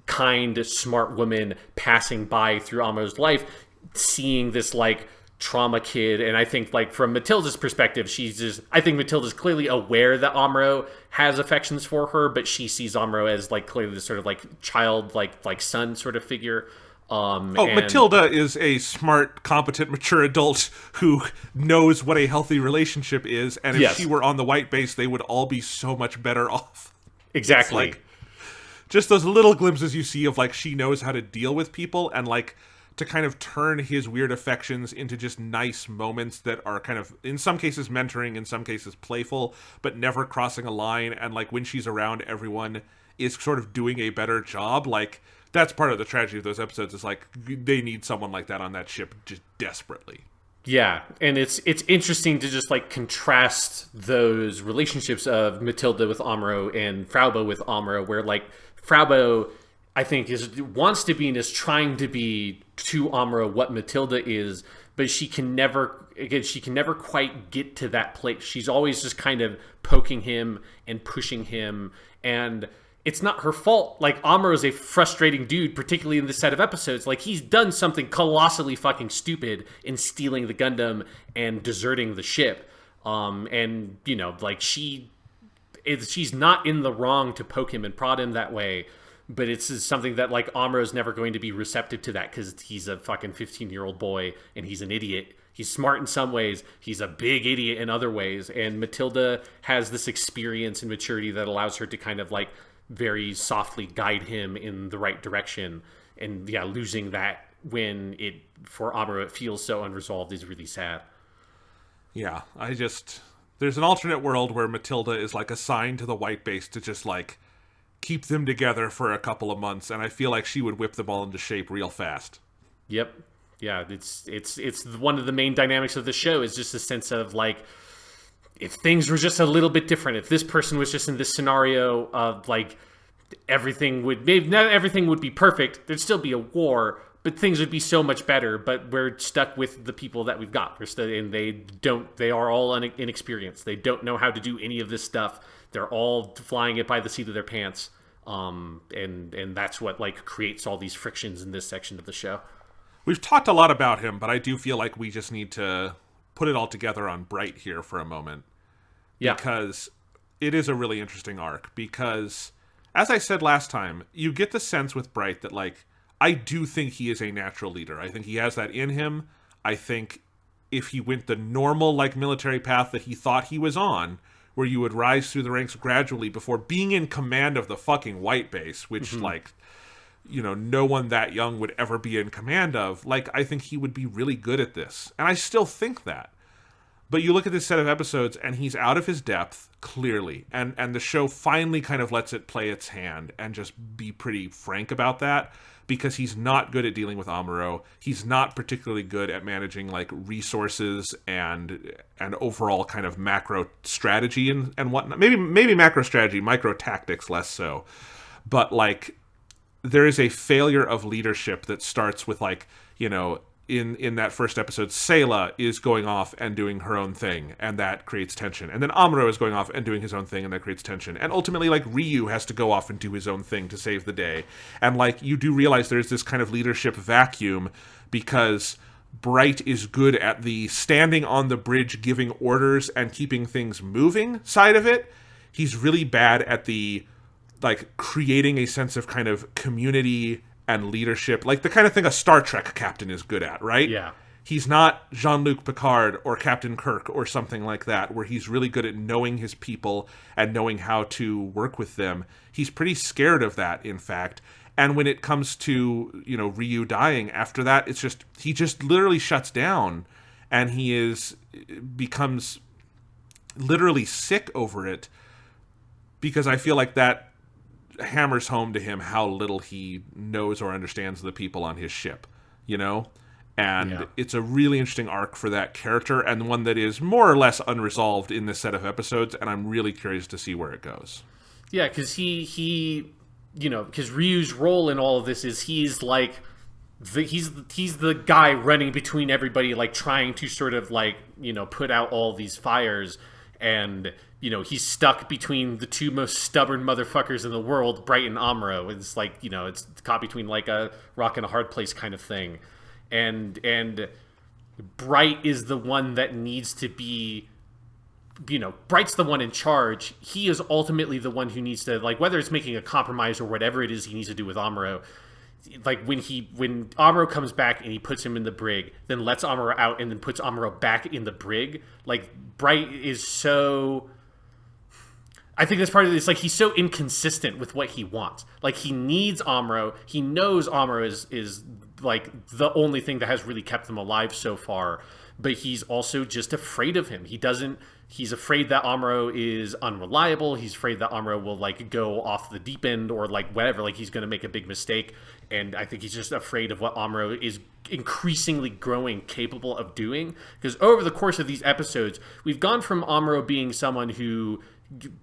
kind, smart woman passing by through Amuro's life, seeing this like trauma kid. And I think like from Matilda's perspective, I think Matilda's clearly aware that Amuro has affections for her, but she sees Amuro as like clearly this sort of like child, like son sort of figure. Matilda is a smart, competent, mature adult who knows what a healthy relationship is, and if she were on the white base, they would all be so much better off. Exactly. It's like, just those little glimpses you see of like she knows how to deal with people, and like to kind of turn his weird affections into just nice moments that are kind of, in some cases, mentoring, in some cases, playful, but never crossing a line. And like when she's around, everyone is sort of doing a better job. Like, that's part of the tragedy of those episodes, is like they need someone like that on that ship just desperately. Yeah, and it's interesting to just like contrast those relationships of Matilda with Amuro and Frau Bow with Amuro, where like Frau Bow, I think, wants to be and is trying to be to Amuro what Matilda is, but she can never quite get to that place. She's always just kind of poking him and pushing him, and it's not her fault. Like, Amuro's a frustrating dude, particularly in this set of episodes. Like, he's done something colossally fucking stupid in stealing the Gundam and deserting the ship. And, you know, like, she's not in the wrong to poke him and prod him that way, but it's something that, like, Amuro's never going to be receptive to that, because he's a fucking 15-year-old boy, and he's an idiot. He's smart in some ways. He's a big idiot in other ways. And Matilda has this experience and maturity that allows her to kind of, like, very softly guide him in the right direction. And yeah, losing that when for Amuro it feels so unresolved is really sad. Yeah, there's an alternate world where Matilda is like assigned to the white base to just like keep them together for a couple of months, and I feel like she would whip them all into shape real fast. Yep. Yeah, it's one of the main dynamics of the show, is just a sense of like, if things were just a little bit different, if this person was just in this scenario of like everything would be perfect, there'd still be a war, but things would be so much better. But we're stuck with the people that we've got. And they are all inexperienced. They don't know how to do any of this stuff. They're all flying it by the seat of their pants. And that's what like creates all these frictions in this section of the show. We've talked a lot about him, but I do feel like we just need to put it all together on Bright here for a moment. Yeah. Because it is a really interesting arc. Because, as I said last time, you get the sense with Bright that, like, I do think he is a natural leader. I think he has that in him. I think if he went the normal, like, military path that he thought he was on, where you would rise through the ranks gradually before being in command of the fucking white base, which, like, you know, no one that young would ever be in command of, like, I think he would be really good at this. And I still think that. But you look at this set of episodes, and he's out of his depth, clearly. And the show finally kind of lets it play its hand and just be pretty frank about that, because he's not good at dealing with Amuro. He's not particularly good at managing, like, resources and overall kind of macro strategy and whatnot. Maybe macro strategy, micro tactics less so. But, like, there is a failure of leadership that starts with, like, you know, in that first episode, Sayla is going off and doing her own thing, and that creates tension. And then Amuro is going off and doing his own thing, and that creates tension. And ultimately, like, Ryu has to go off and do his own thing to save the day. And, like, you do realize there's this kind of leadership vacuum, because Bright is good at the standing on the bridge, giving orders, and keeping things moving side of it. He's really bad at the, like, creating a sense of kind of community and leadership, like the kind of thing a Star Trek captain is good at, right? Yeah. He's not Jean-Luc Picard or Captain Kirk or something like that, where he's really good at knowing his people and knowing how to work with them. He's pretty scared of that, in fact. And when it comes to, you know, Ryu dying after that, it's just, he just literally shuts down, and he becomes literally sick over it, because I feel like that hammers home to him how little he knows or understands the people on his ship, you know? And it's a really interesting arc for that character, and one that is more or less unresolved in this set of episodes, and I'm really curious to see where it goes. Yeah, because because Ryu's role in all of this is he's like, he's the guy running between everybody, like trying to sort of like, put out all these fires, and he's stuck between the two most stubborn motherfuckers in the world, Bright and Amuro. It's like, it's caught between like a rock and a hard place kind of thing. And Bright is the one that needs to be, Bright's the one in charge. He is ultimately the one who needs to, like, whether it's making a compromise or whatever it is he needs to do with Amuro. Like, when Amuro comes back and he puts him in the brig, then lets Amuro out and then puts Amuro back in the brig. Like, Bright is so... I think that's part of it. It's like he's so inconsistent with what he wants. Like, he needs Amuro. He knows Amuro is like the only thing that has really kept them alive so far, but he's also just afraid of him. He's afraid that Amuro is unreliable. He's afraid that Amuro will like go off the deep end or like whatever, like he's going to make a big mistake. And I think he's just afraid of what Amuro is increasingly growing capable of doing, because over the course of these episodes, we've gone from Amuro being someone who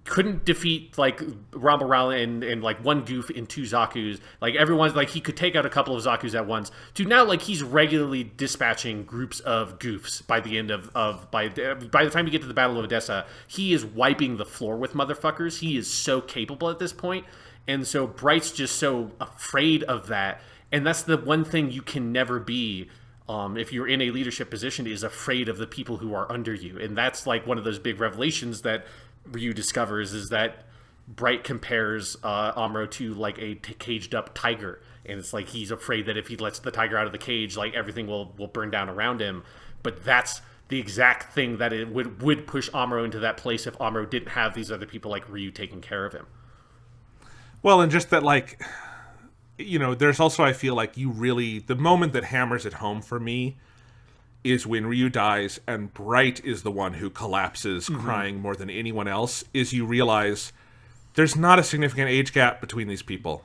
couldn't defeat like Ramba Ral and like one Gouf and two Zaku's, like everyone's like he could take out a couple of Zaku's at once, to now like he's regularly dispatching groups of Goufs. By the end by the time you get to the Battle of Odessa, he is wiping the floor with motherfuckers. He is so capable at this point, and so Bright's just so afraid of that. And that's the one thing you can never be, if you're in a leadership position, is afraid of the people who are under you. And that's like one of those big revelations that Ryu discovers, is that Bright compares Amuro to like a caged up tiger, and it's like he's afraid that if he lets the tiger out of the cage, like everything will burn down around him. But that's the exact thing that it would push Amuro into that place if Amuro didn't have these other people like Ryu taking care of him. Well, and just that, like, there's also, I feel like the moment that hammers it home for me is when Ryu dies and Bright is the one who collapses crying more than anyone else, is you realize there's not a significant age gap between these people,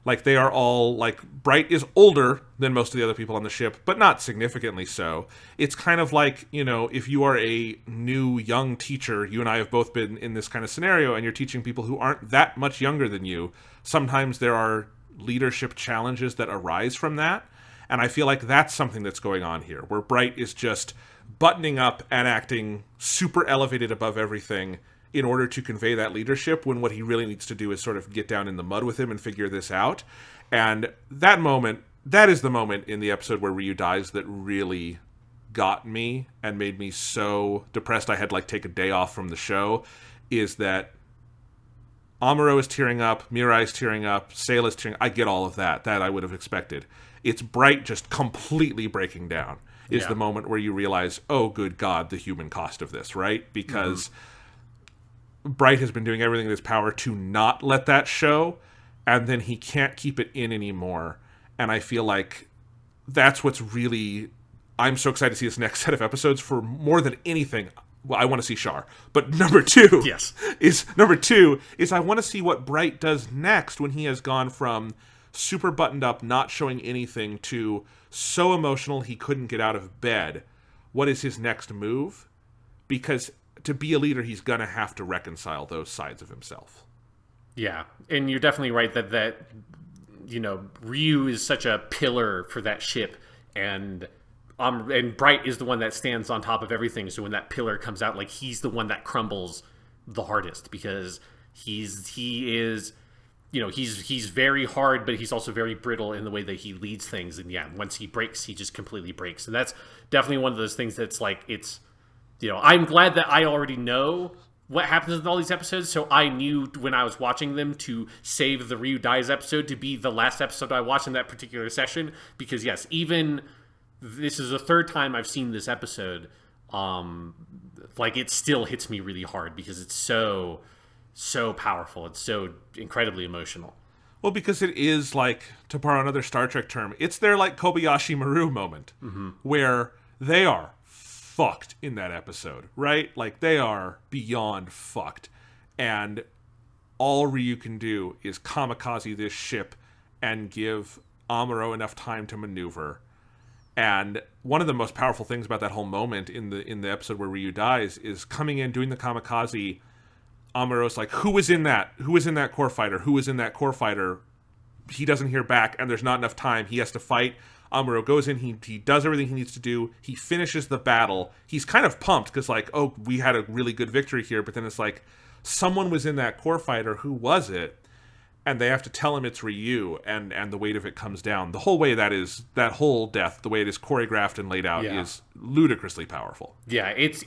Like, they are all, like, Bright is older than most of the other people on the ship, but not significantly so. It's kind of like, if you are a new young teacher, you and I have both been in this kind of scenario, and you're teaching people who aren't that much younger than you, sometimes there are leadership challenges that arise from that. And I feel like that's something that's going on here, where Bright is just buttoning up and acting super elevated above everything in order to convey that leadership, when what he really needs to do is sort of get down in the mud with him and figure this out. And that is the moment in the episode where Ryu dies that really got me and made me so depressed I had to like take a day off from the show, is that Amuro is tearing up, Mirai is tearing up, Sayla is tearing up. I get all of that. That I would have expected. It's Bright just completely breaking down is the moment where you realize, oh, good God, the human cost of this, right? Because Bright has been doing everything in his power to not let that show, and then he can't keep it in anymore. And I feel like that's what's really... I'm so excited to see this next set of episodes for more than anything. Well, I want to see Char. But number two is I want to see what Bright does next when he has gone from super buttoned up, not showing anything, to so emotional he couldn't get out of bed. What is his next move? Because to be a leader, he's going to have to reconcile those sides of himself. Yeah, and you're definitely right that Ryu is such a pillar for that ship, and Bright is the one that stands on top of everything. So when that pillar comes out, like, he's the one that crumbles the hardest, because he is he's very hard, but he's also very brittle in the way that he leads things. And yeah, once he breaks, he just completely breaks. And that's definitely one of those things that's like, it's, I'm glad that I already know what happens in all these episodes, so I knew when I was watching them to save the Ryu Dies episode to be the last episode I watched in that particular session. Because yes, even this is the third time I've seen this episode, like, it still hits me really hard because it's so powerful. It's so incredibly emotional. Well, because it is, like, to borrow another Star Trek term, it's their, like, Kobayashi Maru moment, where they are fucked in that episode, right? Like, they are beyond fucked. And all Ryu can do is kamikaze this ship and give Amuro enough time to maneuver. And one of the most powerful things about that whole moment in the episode where Ryu dies is coming in, doing the kamikaze. Amuro's like, who was in that? Who was in that core fighter? Who was in that core fighter? He doesn't hear back, and there's not enough time. He has to fight. Amuro goes in, he does everything he needs to do. He finishes the battle. He's kind of pumped because, like, oh, we had a really good victory here. But then it's like, someone was in that core fighter. Who was it? And they have to tell him it's Ryu, and the weight of it comes down. The whole way that whole death, the way it is choreographed and laid out, is ludicrously powerful. Yeah, it's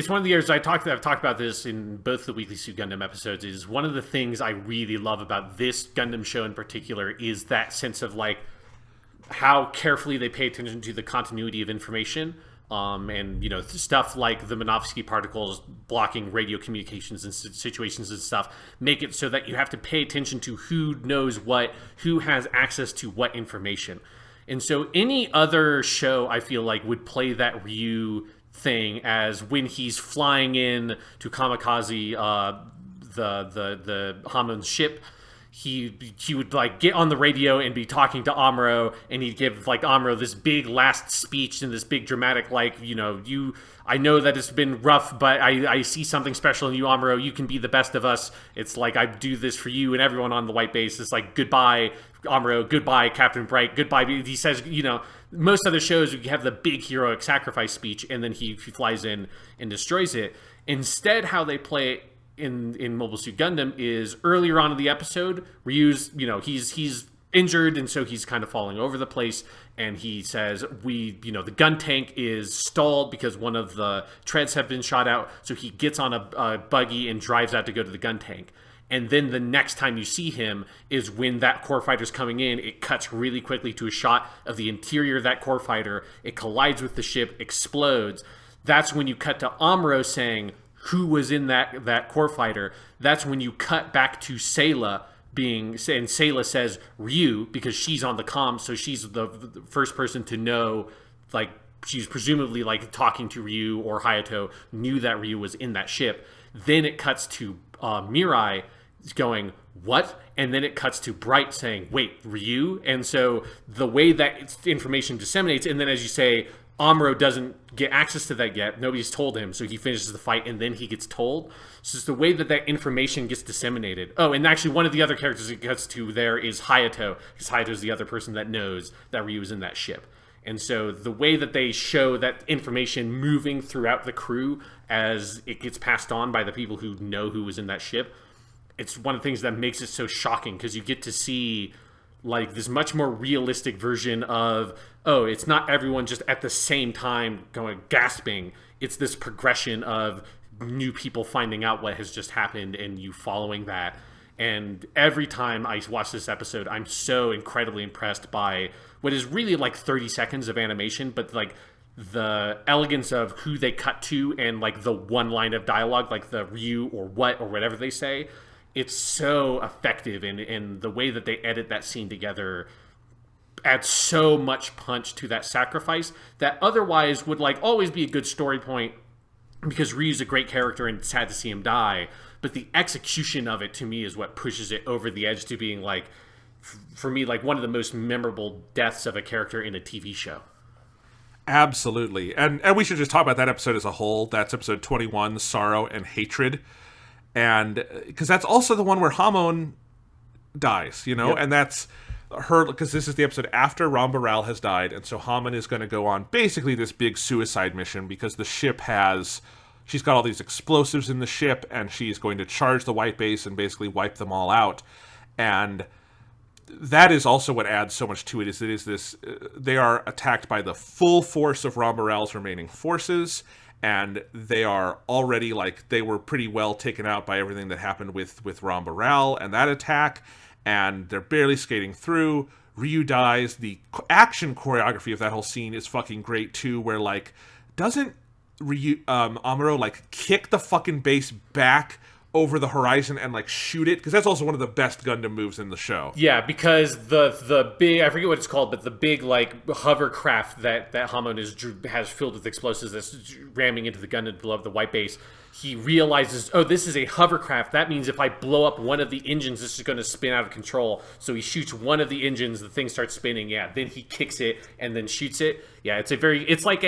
one of the areas I've talked about this in both the Weekly Suit Gundam episodes. Is one of the things I really love about this Gundam show in particular is that sense of like how carefully they pay attention to the continuity of information. And, you know, stuff like the Minovsky particles blocking radio communications and situations and stuff make it so that you have to pay attention to who knows what, who has access to what information. And so any other show, I feel like, would play that Ryu thing as when he's flying in to kamikaze the Hamon's ship. He would like get on the radio and be talking to Amuro, and he'd give like Amuro this big last speech and this big dramatic, like, you know, I know that it's been rough, but I see something special in you, Amuro. You can be the best of us. It's like, I do this for you and everyone on the white base. It's like, goodbye, Amuro. Goodbye, Captain Bright. Goodbye. He says, you know, most other shows you have the big heroic sacrifice speech, and then he flies in and destroys it. Instead, how they play it in Mobile Suit Gundam is earlier on in the episode, Ryu's, you know, he's injured, and so he's kind of falling over the place, and he says, the gun tank is stalled because one of the treads have been shot out, so he gets on a buggy and drives out to go to the gun tank. And then the next time you see him is when that core fighter's coming in. It cuts really quickly to a shot of the interior of that core fighter. It collides with the ship, explodes. That's when you cut to Amuro saying, who was in that core fighter. That's when you cut back to Sayla and Sayla says Ryu because she's on the comm, so she's the first person to know, like, she's presumably like talking to Ryu, or Hayato knew that Ryu was in that ship. Then it cuts to Mirai going, what? And then it cuts to Bright saying, wait, Ryu? And so the way that information disseminates, and then as you say, Amuro doesn't get access to that yet. Nobody's told him, so he finishes the fight, and then he gets told. So it's the way that information gets disseminated. Oh, and actually one of the other characters it gets to there is Hayato, because Hayato's the other person that knows that Ryu is in that ship. And so the way that they show that information moving throughout the crew as it gets passed on by the people who know who was in that ship, it's one of the things that makes it so shocking, because you get to see like this much more realistic version of, oh, it's not everyone just at the same time going gasping. It's this progression of new people finding out what has just happened and you following that. And every time I watch this episode, I'm so incredibly impressed by what is really like 30 seconds of animation, but like the elegance of who they cut to and like the one line of dialogue, like the Ryu or what or whatever they say. It's so effective, and the way that they edit that scene together adds so much punch to that sacrifice that otherwise would like always be a good story point because Ryu's a great character and it's sad to see him die. But the execution of it to me is what pushes it over the edge to being like, for me, like one of the most memorable deaths of a character in a TV show. Absolutely. And we should just talk about that episode as a whole. That's episode 21, Sorrow and Hatred. And because that's also the one where Hamon dies, you know, yep. And that's her, because this is the episode after Ramba Ral has died. And so Hamon is going to go on basically this big suicide mission because the ship she's got all these explosives in the ship, and she's going to charge the white base and basically wipe them all out. And that is also what adds so much to it, is this, they are attacked by the full force of Ramba Ral's remaining forces. And they are already, like, they were pretty well taken out by everything that happened with Ramba Ral and that attack. And they're barely skating through. Ryu dies. The action choreography of that whole scene is fucking great, too, where, like, doesn't Amuro, like, kick the fucking base back over the horizon and like shoot it, because that's also one of the best Gundam moves in the show. Yeah, because the big, I forget what it's called, but the big like hovercraft that Hamon has filled with explosives that's ramming into the Gundam below the white base. He realizes, oh, this is a hovercraft. That means if I blow up one of the engines, this is going to spin out of control. So he shoots one of the engines, the thing starts spinning. Yeah, then he kicks it and then shoots it. Yeah, it's like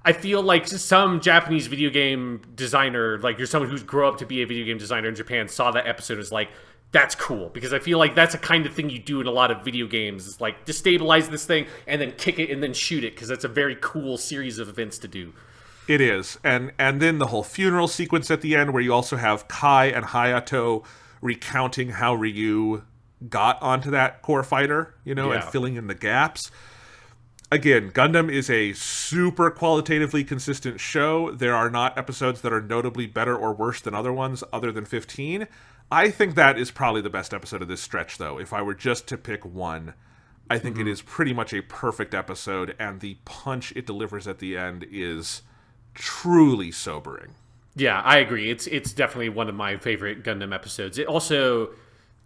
I feel like some Japanese video game designer, like you're someone who's grew up to be a video game designer in Japan, saw that episode and was like, that's cool. Because I feel like that's a kind of thing you do in a lot of video games. It's like destabilize this thing and then kick it and then shoot it, because that's a very cool series of events to do. It is. And then the whole funeral sequence at the end, where you also have Kai and Hayato recounting how Ryu got onto that core fighter, and filling in the gaps. Again, Gundam is a super qualitatively consistent show. There are not episodes that are notably better or worse than other ones, other than 15. I think that is probably the best episode of this stretch, though. If I were just to pick one, I think it is pretty much a perfect episode, and the punch it delivers at the end is truly sobering. Yeah, I agree. It's definitely one of my favorite Gundam episodes. It also,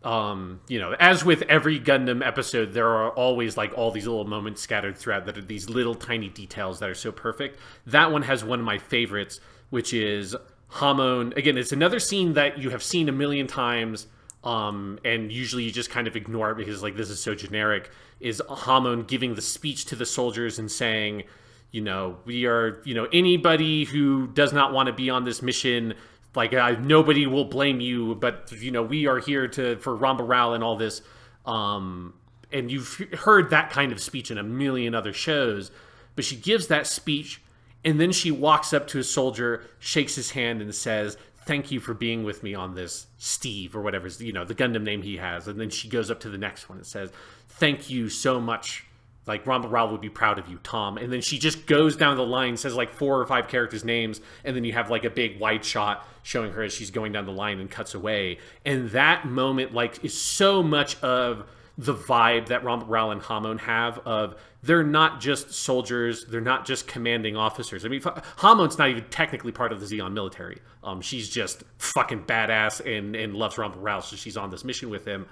as with every Gundam episode, there are always like all these little moments scattered throughout that are these little tiny details that are so perfect. That one has one of my favorites, which is Hamon. Again, it's another scene that you have seen a million times, and usually you just kind of ignore it because like this is so generic. Is Hamon giving the speech to the soldiers and saying, we are, anybody who does not want to be on this mission, like nobody will blame you, but we are here for Ramba Ral and all this. And you've heard that kind of speech in a million other shows, but she gives that speech, and then she walks up to a soldier, shakes his hand, and says, "Thank you for being with me on this, Steve," or whatever, the Gundam name he has. And then she goes up to the next one and says, "Thank you so much. Like, Ramba Ral would be proud of you, Tom." And then she just goes down the line, says like 4 or 5 characters' names, and then you have like a big wide shot showing her as she's going down the line and cuts away. And that moment like is so much of the vibe that Ramba Ral and Hamon have of they're not just soldiers, they're not just commanding officers. I mean, Hamon's not even technically part of the Zeon military. She's just fucking badass and loves Ramba Ral, so she's on this mission with him.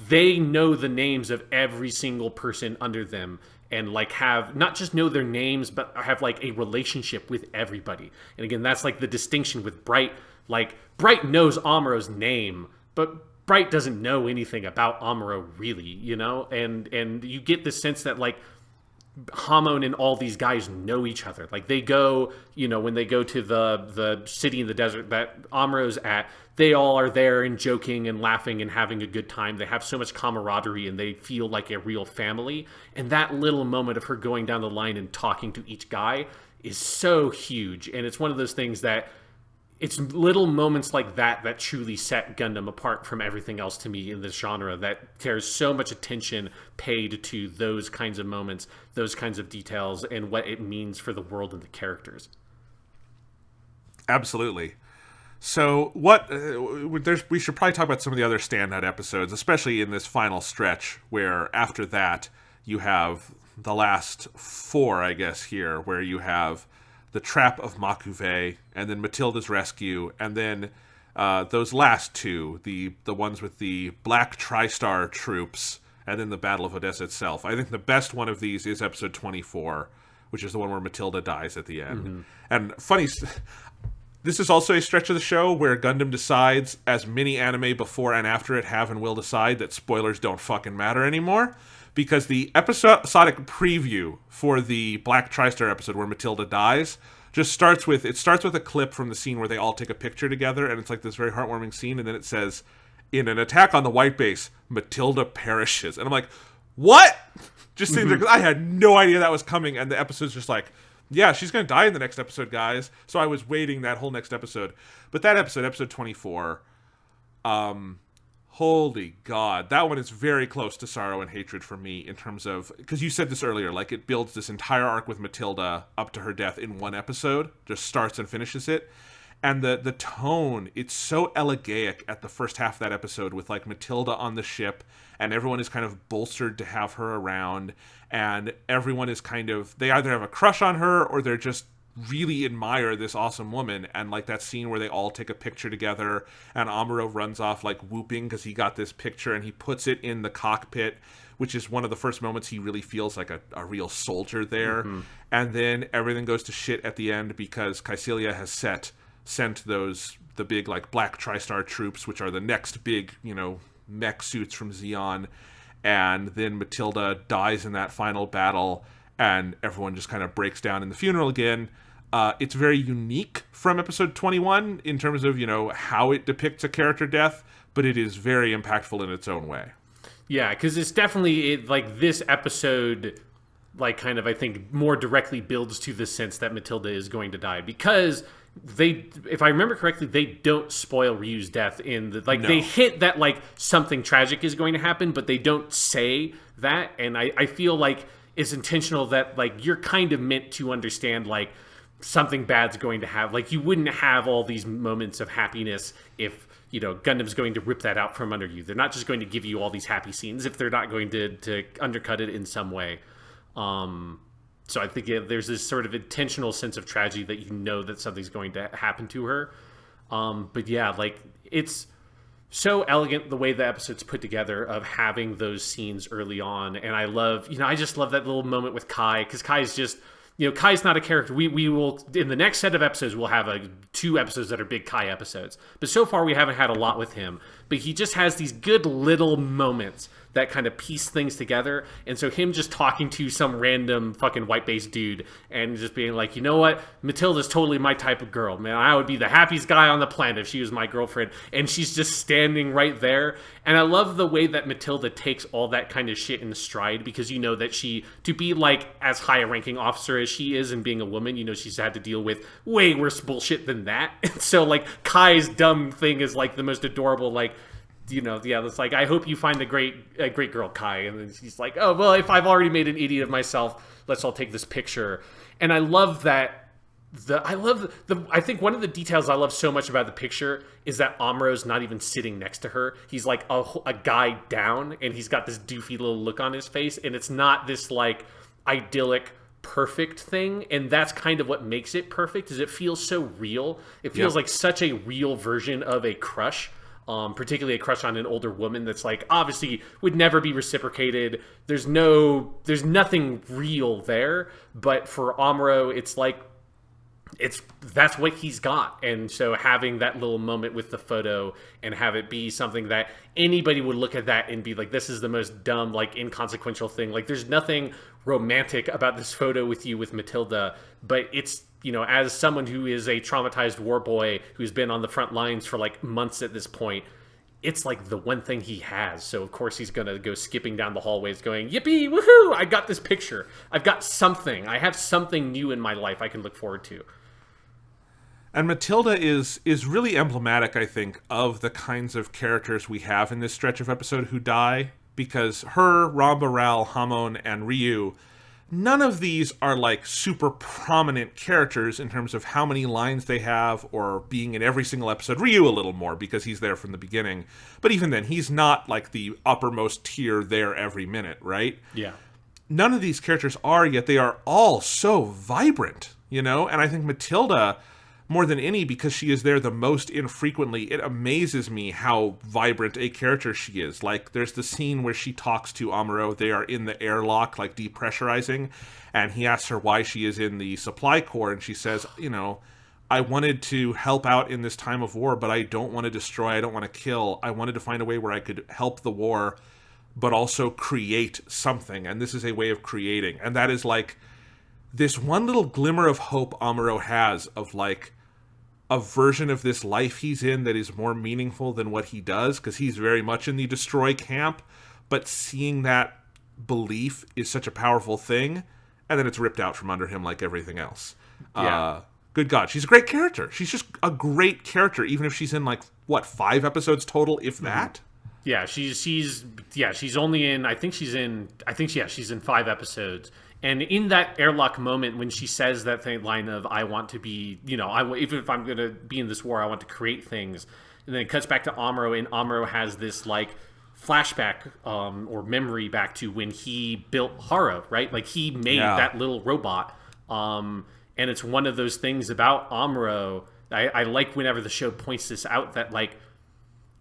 They know the names of every single person under them, and like have not just know their names, but have like a relationship with everybody. And again, that's like the distinction with Bright. Like, Bright knows Amuro's name, but Bright doesn't know anything about Amuro really, and you get the sense that like Hamon and all these guys know each other. Like they go, when they go to the city in the desert that Amuro's at, they all are there and joking and laughing and having a good time. They have so much camaraderie and they feel like a real family. And that little moment of her going down the line and talking to each guy is so huge. And it's one of those things that it's little moments like that truly set Gundam apart from everything else to me in this genre, that there's so much attention paid to those kinds of moments, those kinds of details, and what it means for the world and the characters. Absolutely. So we should probably talk about some of the other standout episodes, especially in this final stretch, where after that you have the last 4, I guess, here, where you have the trap of M'quve, and then Matilda's rescue, and then those last 2, the ones with the Black Tri-Star troops, and then the Battle of Odessa itself. I think the best one of these is episode 24, which is the one where Matilda dies at the end. Mm-hmm. And funny, this is also a stretch of the show where Gundam decides, as many anime before and after it have and will decide, that spoilers don't fucking matter anymore. Because the episodic preview for the Black Tri-Star episode where Matilda dies just starts with a clip from the scene where they all take a picture together, and it's like this very heartwarming scene, and then it says, "In an attack on the white base, Matilda perishes." And I'm like, what? Just sitting there, because I had no idea that was coming, and the episode's just like, yeah, she's going to die in the next episode, guys. So I was waiting that whole next episode. But that episode 24, holy God, that one is very close to Sorrow and Hatred for me in terms of, because you said this earlier, like it builds this entire arc with Matilda up to her death in one episode, just starts and finishes it. And the tone, it's so elegaic at the first half of that episode with like Matilda on the ship, and everyone is kind of bolstered to have her around, and everyone is kind of, they either have a crush on her or they're just really admire this awesome woman. And like that scene where they all take a picture together and Amuro runs off like whooping because he got this picture and he puts it in the cockpit, which is one of the first moments he really feels like a real soldier there. And then everything goes to shit at the end because Kycilia has sent the big like black TriStar troops, which are the next big, mech suits from Zeon. And then Matilda dies in that final battle and everyone just kind of breaks down in the funeral again. It's very unique from episode 21 in terms of, how it depicts a character death, but it is very impactful in its own way. Yeah, because it's definitely, like, this episode, like, kind of, I think, more directly builds to the sense that Matilda is going to die. Because they, if I remember correctly, they don't spoil Ryu's death in the, like, they hint that, like, something tragic is going to happen, but they don't say that. And I feel like it's intentional that, like, you're kind of meant to understand, like, something bad's going to have. Like, you wouldn't have all these moments of happiness if, Gundam's going to rip that out from under you. They're not just going to give you all these happy scenes if they're not going to undercut it in some way. So I think there's this sort of intentional sense of tragedy that that something's going to happen to her. But yeah, like, it's so elegant the way the episode's put together of having those scenes early on. And I love, I just love that little moment with Kai, because Kai is just, Kai's not a character. We will, in the next set of episodes, we'll have 2 episodes that are big Kai episodes. But so far, we haven't had a lot with him. But he just has these good little moments that kind of piece things together. And so him just talking to some random fucking white-based dude and just being like, you know what? Matilda's totally my type of girl, man. I would be the happiest guy on the planet if she was my girlfriend. And she's just standing right there. And I love the way that Matilda takes all that kind of shit in stride, because that to be like as high a ranking officer as she is and being a woman, she's had to deal with way worse bullshit than that. And so like Kai's dumb thing is like the most adorable, like, it's like, I hope you find a great girl, Kai. And then she's like, oh, well, if I've already made an idiot of myself, let's all take this picture. And I love that. I think one of the details I love so much about the picture is that Amuro's not even sitting next to her. He's like a guy down, and he's got this doofy little look on his face. And it's not this like idyllic, perfect thing. And that's kind of what makes it perfect, is it feels so real. It feels like such a real version of a crush. Particularly a crush on an older woman that's like obviously would never be reciprocated. There's nothing real there, but for Amuro, it's like that's what he's got. And so having that little moment with the photo and have it be something that anybody would look at that and be like, this is the most dumb, like inconsequential thing. Like there's nothing romantic about this photo with you with Matilda, but it's, as someone who is a traumatized war boy who's been on the front lines for like months at this point, it's like the one thing he has. So of course he's going to go skipping down the hallways going, yippee, woohoo, I got this picture. I've got something. I have something new in my life I can look forward to. And Matilda is really emblematic, I think, of the kinds of characters we have in this stretch of episode who die, because her, Ramba Ral, Hamon, and Ryu, none of these are like super prominent characters in terms of how many lines they have or being in every single episode. Ryu a little more because he's there from the beginning. But even then, he's not like the uppermost tier there every minute, right? Yeah. None of these characters are, yet they are all so vibrant, And I think Matilda, more than any, because she is there the most infrequently, it amazes me how vibrant a character she is. Like, there's the scene where she talks to Amuro. They are in the airlock, like, depressurizing, and he asks her why she is in the supply corps, and she says, I wanted to help out in this time of war, but I don't want to destroy, I don't want to kill. I wanted to find a way where I could help the war, but also create something, and this is a way of creating. And that is, like, this one little glimmer of hope Amuro has of, like, a version of this life he's in that is more meaningful than what he does, because he's very much in the destroy camp, but seeing that belief is such a powerful thing, and then it's ripped out from under him like everything else. Yeah. Good God, she's a great character. She's just a great character, even if she's in like, 5 episodes total, if that? Yeah, she's only in, she's in 5 episodes. And in that airlock moment, when she says that line of, I want to be, even if I'm going to be in this war, I want to create things. And then it cuts back to Amuro, and Amuro has this, like, flashback or memory back to when he built Haro, right? Like, he made that little robot. And it's one of those things about Amuro. I like whenever the show points this out, that like,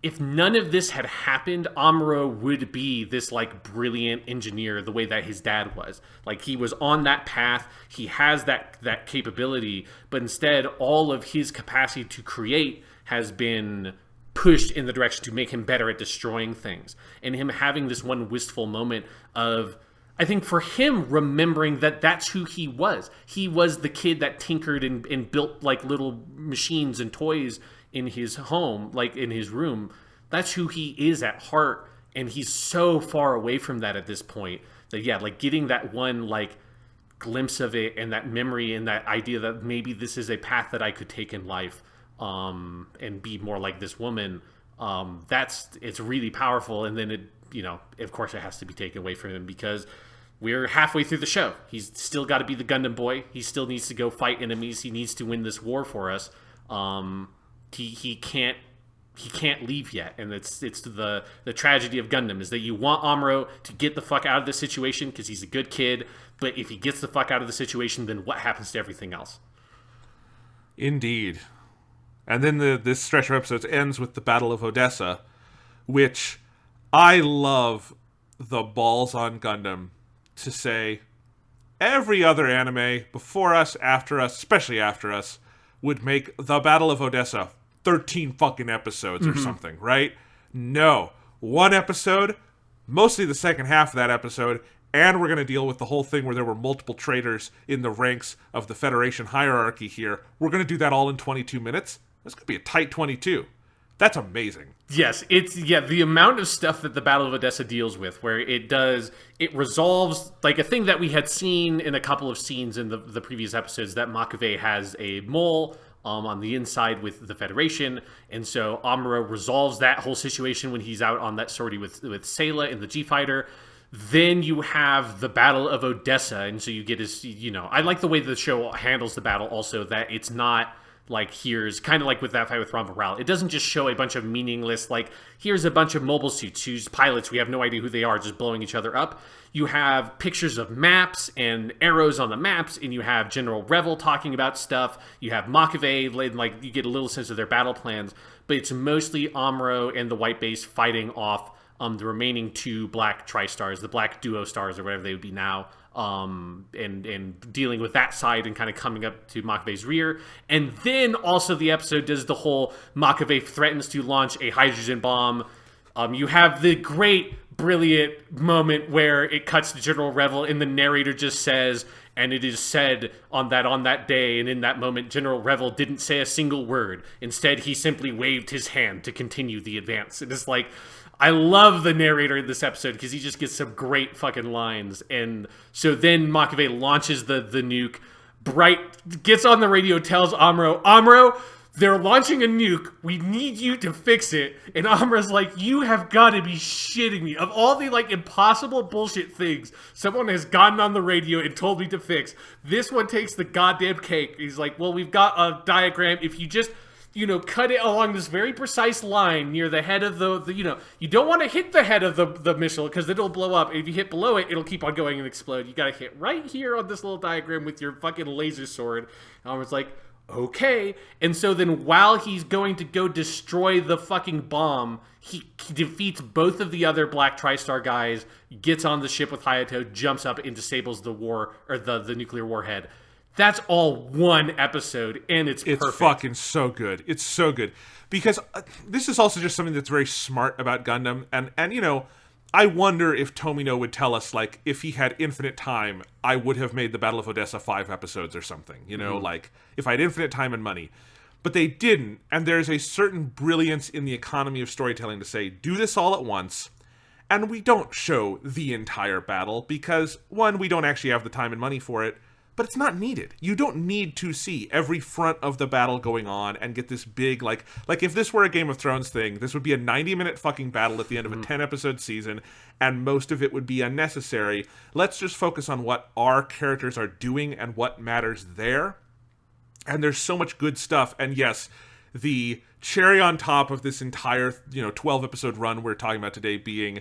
if none of this had happened, Amuro would be this like brilliant engineer the way that his dad was. Like, he was on that path, he has that capability, but instead all of his capacity to create has been pushed in the direction to make him better at destroying things. And him having this one wistful moment of, I think for him, remembering that that's who he was. He was the kid that tinkered and built like little machines and toys in his home, like in his room. That's who he is at heart, and he's so far away from that at this point that, yeah, like getting that one like glimpse of it and that memory and that idea that maybe this is a path that I could take in life, and be more like this woman, it's really powerful. And then it, you know, of course it has to be taken away from him because we're halfway through the show. He's still got to be the Gundam boy. He still needs to go fight enemies. He needs to win this war for us. He can't leave yet, and it's the tragedy of Gundam is that you want Amuro to get the fuck out of this situation because he's a good kid, but if he gets the fuck out of the situation, then what happens to everything else? Indeed. And then this stretch of episodes ends with the Battle of Odessa, which I love the balls on Gundam to say every other anime before us, after us, especially after us, would make the Battle of Odessa 13 fucking episodes or something, right? No. One episode, mostly the second half of that episode, and we're going to deal with the whole thing where there were multiple traitors in the ranks of the Federation hierarchy here. We're going to do that all in 22 minutes. That's going to be a tight 22. That's amazing. Yes, the amount of stuff that the Battle of Odessa deals with, where it resolves, like a thing that we had seen in a couple of scenes in the previous episodes, that M'quve has a mole on the inside with the Federation, and so Amuro resolves that whole situation when he's out on that sortie with Sayla in the G-Fighter. Then you have the Battle of Odessa, and so you get his, you know, I like the way the show handles the battle also, that it's not like, here's kind of like with that fight with Ramba Ral. It doesn't just show a bunch of meaningless, like, here's a bunch of mobile suits whose pilots, we have no idea who they are, just blowing each other up. You have pictures of maps and arrows on the maps, and you have General Revel talking about stuff. You have M'quve, like, you get a little sense of their battle plans, but it's mostly Amuro and the White Base fighting off the remaining two black tri-stars, the black duo stars, or whatever they would be now, and dealing with that side and kind of coming up to M'quve's rear. And then also the episode does the whole M'quve threatens to launch a hydrogen bomb. You have the great, brilliant moment where it cuts to General Revel and the narrator just says, and it is said on that day, and in that moment, General Revel didn't say a single word. Instead, he simply waved his hand to continue the advance. And it's like, I love the narrator in this episode because he just gets some great fucking lines. And so then M'quve launches the nuke. Bright gets on the radio, tells Amuro, they're launching a nuke. We need you to fix it. And Amuro's like, you have got to be shitting me. Of all the like impossible bullshit things someone has gotten on the radio and told me to fix, this one takes the goddamn cake. He's like, well, we've got a diagram. If you just, you know, cut it along this very precise line near the head of the you know, you don't want to hit the head of the missile because it'll blow up. If you hit below it, it'll keep on going and explode. You got to hit right here on this little diagram with your fucking laser sword. And I was like, okay. And so then while he's going to go destroy the fucking bomb, he defeats both of the other black TriStar guys, gets on the ship with Hayato, jumps up and disables the war, or the nuclear warhead. That's all one episode, and it's perfect. It's fucking so good. It's so good. Because this is also just something that's very smart about Gundam. And you know, I wonder if Tomino would tell us, like, if he had infinite time, I would have made the Battle of Odessa 5 episodes or something. You know, like, if I had infinite time and money. But they didn't, and there's a certain brilliance in the economy of storytelling to say, do this all at once, and we don't show the entire battle, because, one, we don't actually have the time and money for it, but it's not needed. You don't need to see every front of the battle going on and get this big, like if this were a Game of Thrones thing, this would be a 90-minute fucking battle at the end of a 10-episode season, and most of it would be unnecessary. Let's just focus on what our characters are doing and what matters there. And there's so much good stuff. And yes, the cherry on top of this entire, 12-episode run we're talking about today being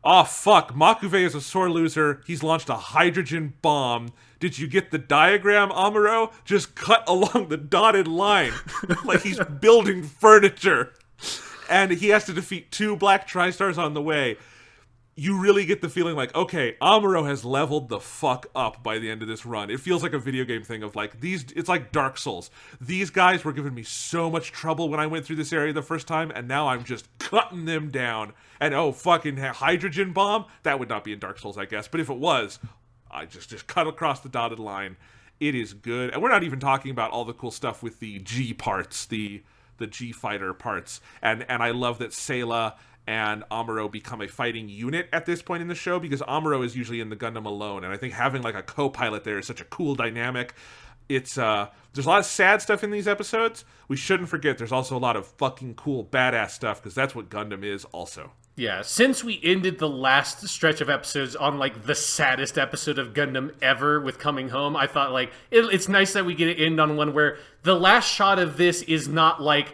Oh, fuck. M'quve is a sore loser. He's launched a hydrogen bomb. Did you get the diagram, Amuro? Just cut along the dotted line. Like he's building furniture. And he has to defeat 2 black Tri-Stars on the way. You really get the feeling like, okay, Amuro has leveled the fuck up by the end of this run. It feels like a video game thing of like, it's like Dark Souls. These guys were giving me so much trouble when I went through this area the first time, and now I'm just cutting them down. And oh, fucking hydrogen bomb? That would not be in Dark Souls, I guess. But if it was, I just cut across the dotted line. It is good. And we're not even talking about all the cool stuff with the G parts, the G fighter parts. And I love that Sayla and Amuro become a fighting unit at this point in the show, because Amuro is usually in the Gundam alone, and I think having like a co-pilot there is such a cool dynamic. It's there's a lot of sad stuff in these episodes. We shouldn't forget there's also a lot of fucking cool badass stuff, because that's what Gundam is also. Yeah, since we ended the last stretch of episodes on like the saddest episode of Gundam ever with Coming Home, I thought like it's nice that we get to end on one where the last shot of this is not like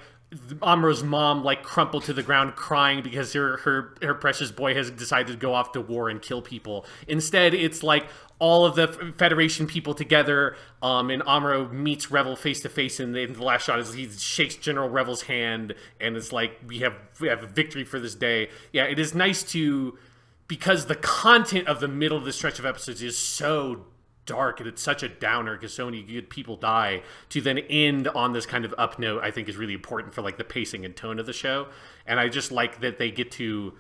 Amuro's mom like crumpled to the ground crying because her precious boy has decided to go off to war and kill people. Instead, it's like all of the Federation people together, and Amuro meets Revel face to face, and the last shot is he shakes General Revel's hand, and it's like we have a victory for this day. Yeah, it is nice to, because the content of the middle of the stretch of episodes is so dark and it's such a downer because so many good people die, to then end on this kind of up note, I think is really important for like the pacing and tone of the show. And I just like that they get to,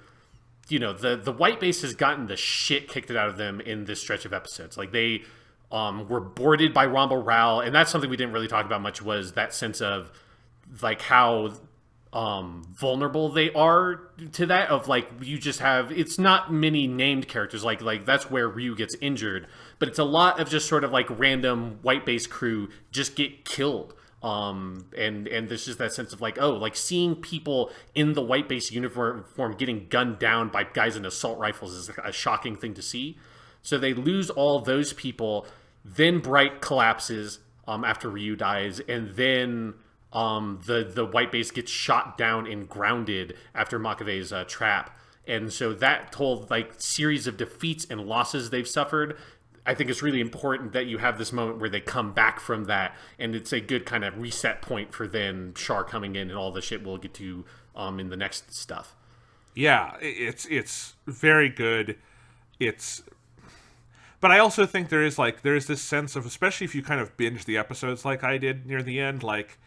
you know, the white base has gotten the shit kicked out of them in this stretch of episodes. Like they were boarded by Ramba Ral, and that's something we didn't really talk about much, was that sense of like how vulnerable they are to that, of like you just have, it's not many named characters, like that's where Ryu gets injured, but it's a lot of just sort of like random white base crew just get killed. And there's just that sense of like, oh, like seeing people in the white base uniform getting gunned down by guys in assault rifles is a shocking thing to see. So they lose all those people. Then Bright collapses after Ryu dies, and then the white base gets shot down and grounded after M'quve's trap. And so that whole like series of defeats and losses they've suffered, I think it's really important that you have this moment where they come back from that, and it's a good kind of reset point for then Char coming in and all the shit we'll get to in the next stuff. Yeah, it's very good. But I also think there's this sense of, especially if you kind of binge the episodes like I did near the end, like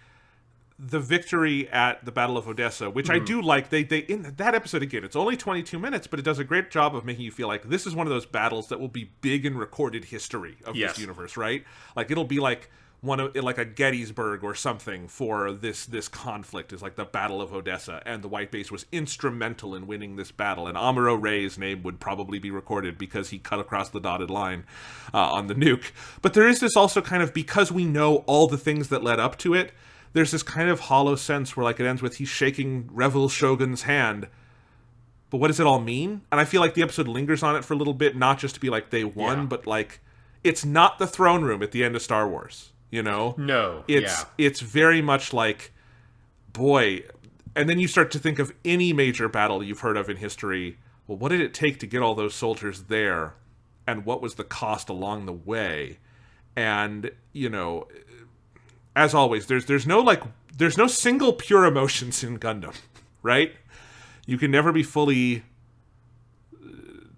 the victory at the Battle of Odessa, which I do like. They in that episode, again, it's only 22 minutes, but it does a great job of making you feel like this is one of those battles that will be big in recorded history of this universe, right? Like it'll be like like a Gettysburg or something for this conflict, is like the Battle of Odessa, and the white base was instrumental in winning this battle, and Amuro Ray's name would probably be recorded because he cut across the dotted line on the nuke. But there is this also kind of, because we know all the things that led up to it, there's this kind of hollow sense where like it ends with he's shaking Revel Shogun's hand, but what does it all mean? And I feel like the episode lingers on it for a little bit, not just to be like they won, but like it's not the throne room at the end of Star Wars, you know? No. It's very much like, boy, and then you start to think of any major battle you've heard of in history. Well, what did it take to get all those soldiers there? And what was the cost along the way? And, you know, as always, there's no single pure emotions in Gundam, right? You can never be fully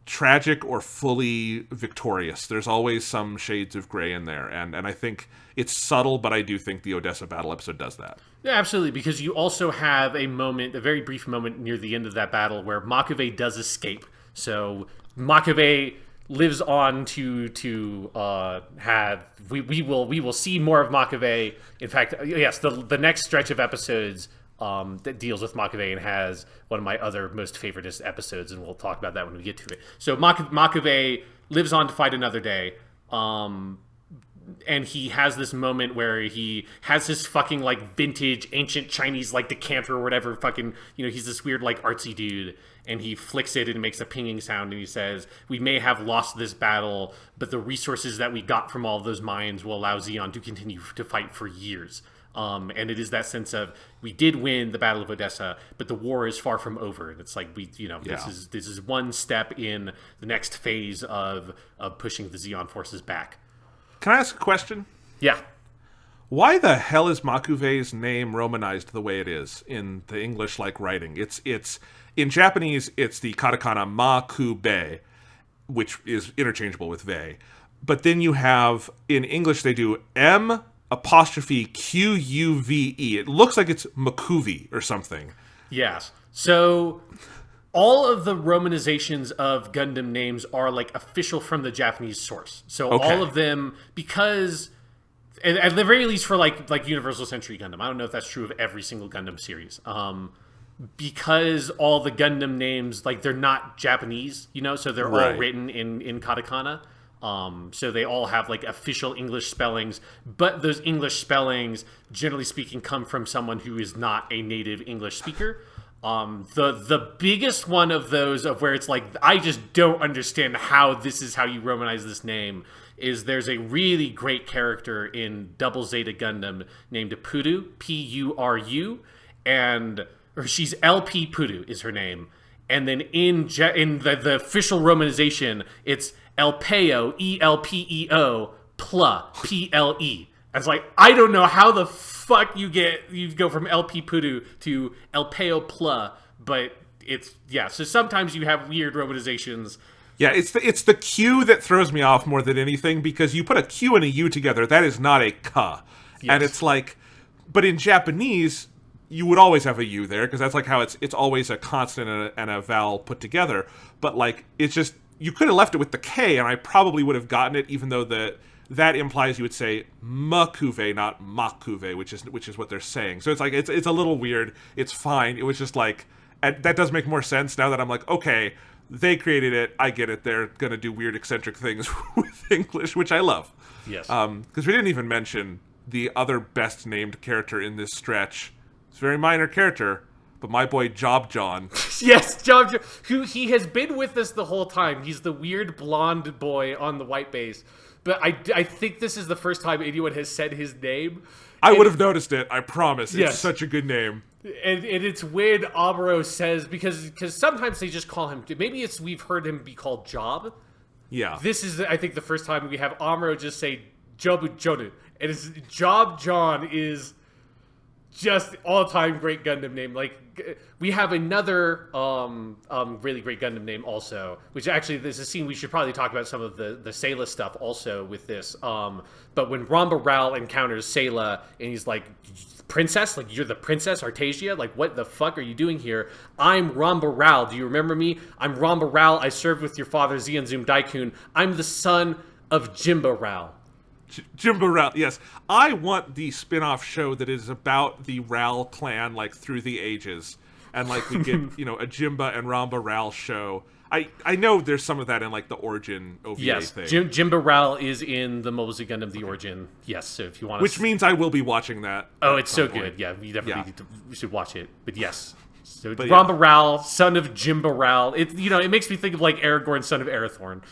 tragic or fully victorious. There's always some shades of gray in there, and I think it's subtle, but I do think the Odessa battle episode does that. Yeah, absolutely, because you also have a moment, a very brief moment near the end of that battle where M'quve does escape. So M'quve lives on to have we will see more of M'quve. In fact, yes, the next stretch of episodes that deals with M'quve and has one of my other most favorite episodes, and we'll talk about that when we get to it. So M'quve lives on to fight another day. And he has this moment where he has his fucking like vintage ancient Chinese like decanter or whatever, fucking, you know, he's this weird like artsy dude, and he flicks it and it makes a pinging sound, and he says, "We may have lost this battle, but the resources that we got from all of those mines will allow Zeon to continue to fight for years." And it is that sense of we did win the Battle of Odessa, but the war is far from over. And it's like this is one step in the next phase of pushing the Zeon forces back. Can I ask a question? Yeah. Why the hell is M'quve's name romanized the way it is in the English writing? It's in Japanese it's the katakana M'quve, which is interchangeable with ve. But then you have in English they do M''Quve. It looks like it's M'quve or something. Yes. So all of the romanizations of Gundam names are official from the Japanese source. So all of them, because at the very least for like Universal Century Gundam, I don't know if that's true of every single Gundam series. Because all the Gundam names they're not Japanese, so they're all written in katakana. So they all have official English spellings, but those English spellings, generally speaking, come from someone who is not a native English speaker. The biggest one of those of where it's I just don't understand how this is how you romanize this name is there's a really great character in Double Zeta Gundam named Puru, Puru, or she's LP Puru is her name. And then in the official romanization, it's Elpeo, E-L-P-E-O, Pla, P-L-E. It's I don't know how the fuck you go from LP Puru to Elpeo Pla, but so sometimes you have weird romanizations. Yeah, it's the Q that throws me off more than anything, because you put a Q and a U together, that is not a Ka. Yes. And it's but in Japanese, you would always have a U there, because that's how it's always a consonant and a vowel put together. But it's just, you could have left it with the K, and I probably would have gotten it, even though that implies you would say M'quve, not M'quve, which is what they're saying. So it's it's a little weird. It's fine. It was just that does make more sense now that I'm okay, they created it. I get it. They're gonna do weird eccentric things with English, which I love. Yes. Because we didn't even mention the other best named character in this stretch. It's a very minor character, but my boy Job John. Yes, Job John, who he has been with us the whole time. He's the weird blonde boy on the white base. But I think this is the first time anyone has said his name. I would have noticed it, I promise. Yes. It's such a good name. And it's when Amuro says, because sometimes they just call him, maybe we've heard him be called Job. Yeah. This is, I think, the first time we have Amuro just say Jobu Jonu. And it's Job John is just all-time great Gundam name. We have another really great Gundam name also, which actually there's a scene we should probably talk about some of the Sayla stuff also with this. But when Ramba Ral encounters Sayla and he's princess, you're the princess Artesia, what the fuck are you doing here? I'm Ramba Ral. Do you remember me? I'm Ramba Ral. I served with your father Zeon Zum Daikun. I'm the son of Jimba Ral. Jimba Ral, yes. I want the spin-off show that is about the Ral clan, through the ages. And, we get, a Jimba and Ramba Ral show. I know there's some of that in, the Origin OVA thing. Jimba Ral is in the Mobile Suit Gundam, the Origin. Yes, so if you want to... Which means I will be watching that. Oh, it's so good. Yeah, you definitely should watch it. But yes. So Ramba Ral, son of Jimba Ral. It makes me think of, Aragorn, son of Arathorn.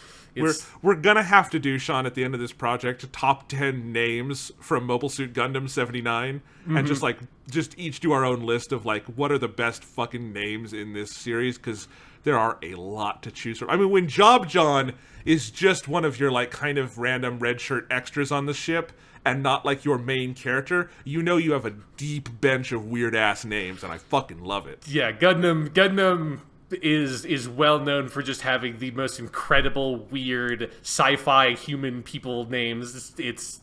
We're gonna have to do, Sean, at the end of this project, top 10 names from Mobile Suit Gundam 79, and just each do our own list of what are the best fucking names in this series, because there are a lot to choose from. I mean, when Job John is just one of your kind of random red shirt extras on the ship, and not your main character, you have a deep bench of weird ass names, and I fucking love it. Yeah, Gundam is well known for just having the most incredible, weird, sci-fi human people names. It's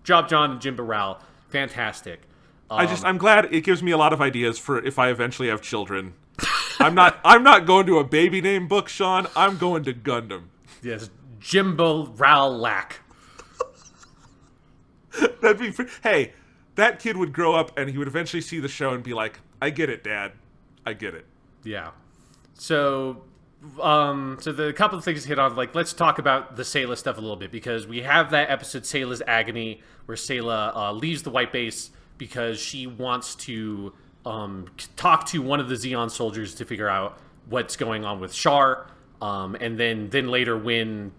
Job John and Jimba Ral, fantastic. I'm glad it gives me a lot of ideas for if I eventually have children. I'm not going to a baby name book, Sean. I'm going to Gundam. Yes, Jimbo Ral Lack. That'd be hey, that kid would grow up and he would eventually see the show and be like, I get it, Dad. I get it. Yeah. So the couple of things to hit on, let's talk about the Sayla stuff a little bit, because we have that episode, Sayla's Agony, where Sayla leaves the white base because she wants to talk to one of the Zeon soldiers to figure out what's going on with Char, and then later when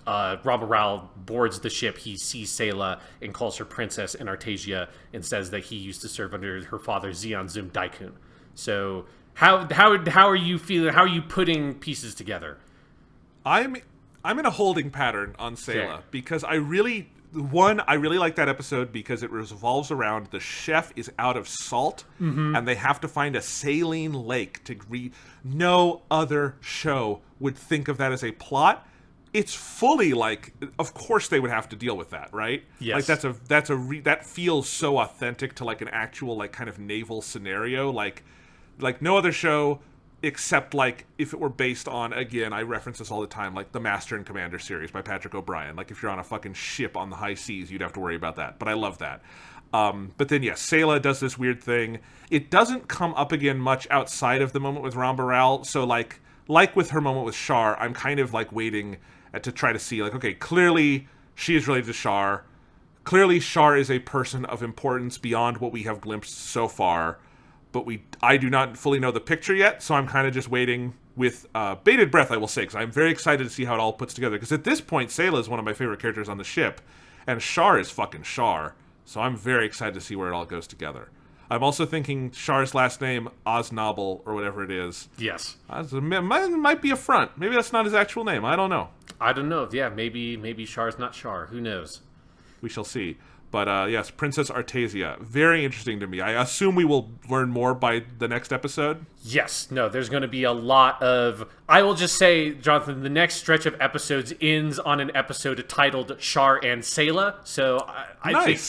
Ramba Ral boards the ship. He sees Sayla and calls her princess in Artesia and says that he used to serve under her father Zeon Zum Daikun. So how are you feeling? How are you putting pieces together? I'm in a holding pattern on Sayla because I really like that episode because it revolves around the chef is out of salt and they have to find a saline lake to no other show would think of that as a plot. It's fully like, of course they would have to deal with that, right? Yes. Like that feels so authentic to like an actual like kind of naval scenario, like no other show except like if it were based on, again, I reference this all the time, like the Master and Commander series by Patrick O'Brien. Like if you're on a fucking ship on the high seas, you'd have to worry about that. But I love that. But then yes, Sayla does this weird thing. It doesn't come up again much outside of the moment with Ramba Ral. So like with her moment with Char, I'm kind of like waiting to try to see like, okay, clearly she is related to Char. Clearly Char is a person of importance beyond what we have glimpsed so far. But I do not fully know the picture yet, so I'm kind of just waiting with bated breath, I will say, because I'm very excited to see how it all puts together. Because at this point, Sayla is one of my favorite characters on the ship, and Char is fucking Char, so I'm very excited to see where it all goes together. I'm also thinking Char's last name, Oznobble, or whatever it is. Yes. Might be a front. Maybe that's not his actual name. I don't know. I don't know. Yeah, maybe Char's not Char. Who knows? We shall see. But yes, Princess Artesia. Very interesting to me. I assume we will learn more by the next episode. Yes. No, there's going to be a lot of... I will just say, Jonathan, the next stretch of episodes ends on an episode titled Char and Sayla. So I think,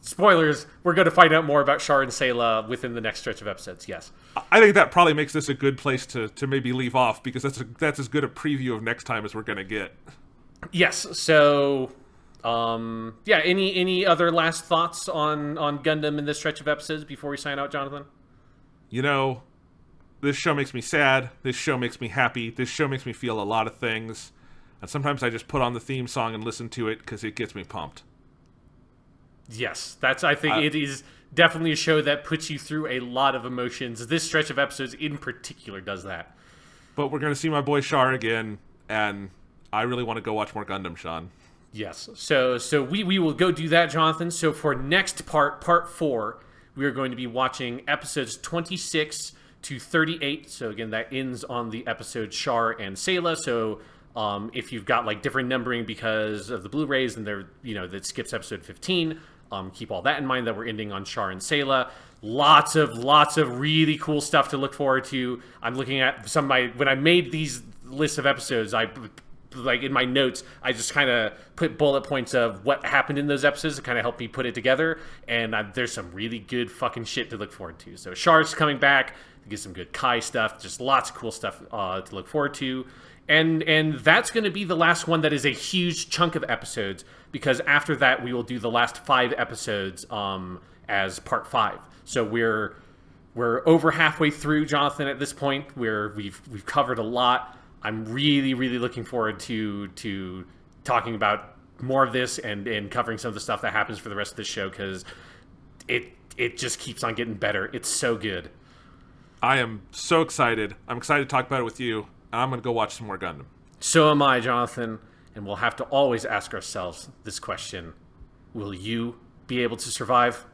spoilers, we're going to find out more about Char and Sayla within the next stretch of episodes. Yes. I think that probably makes this a good place to maybe leave off, because that's as good a preview of next time as we're going to get. Yes. So... any other last thoughts on Gundam in this stretch of episodes before we sign out, Jonathan? This show makes me sad. This show makes me happy. This show makes me feel a lot of things. And sometimes I just put on the theme song and listen to it because it gets me pumped. Yes, I think it is definitely a show that puts you through a lot of emotions. This stretch of episodes in particular does that. But we're going to see my boy Char again, and I really want to go watch more Gundam, Sean. Yes. So we will go do that, Jonathan. So for next part 4, we are going to be watching episodes 26 to 38. So again, that ends on the episode Char and Sayla. So if you've got like different numbering because of the Blu-rays, then that skips episode 15. Keep all that in mind that we're ending on Char and Sayla. Lots of really cool stuff to look forward to. I'm looking at when I made these lists of episodes, like in my notes, I just kind of put bullet points of what happened in those episodes to kind of help me put it together. And there's some really good fucking shit to look forward to. So Char's coming back to get some good Kai stuff. Just lots of cool stuff to look forward to. And that's going to be the last one that is a huge chunk of episodes, because after that we will do the last 5 episodes as part 5. So we're over halfway through, Jonathan, at this point. We've covered a lot. I'm really, really looking forward to talking about more of this and covering some of the stuff that happens for the rest of the show, because it just keeps on getting better. It's so good. I am so excited. I'm excited to talk about it with you. I'm going to go watch some more Gundam. So am I, Jonathan. And we'll have to always ask ourselves this question. Will you be able to survive?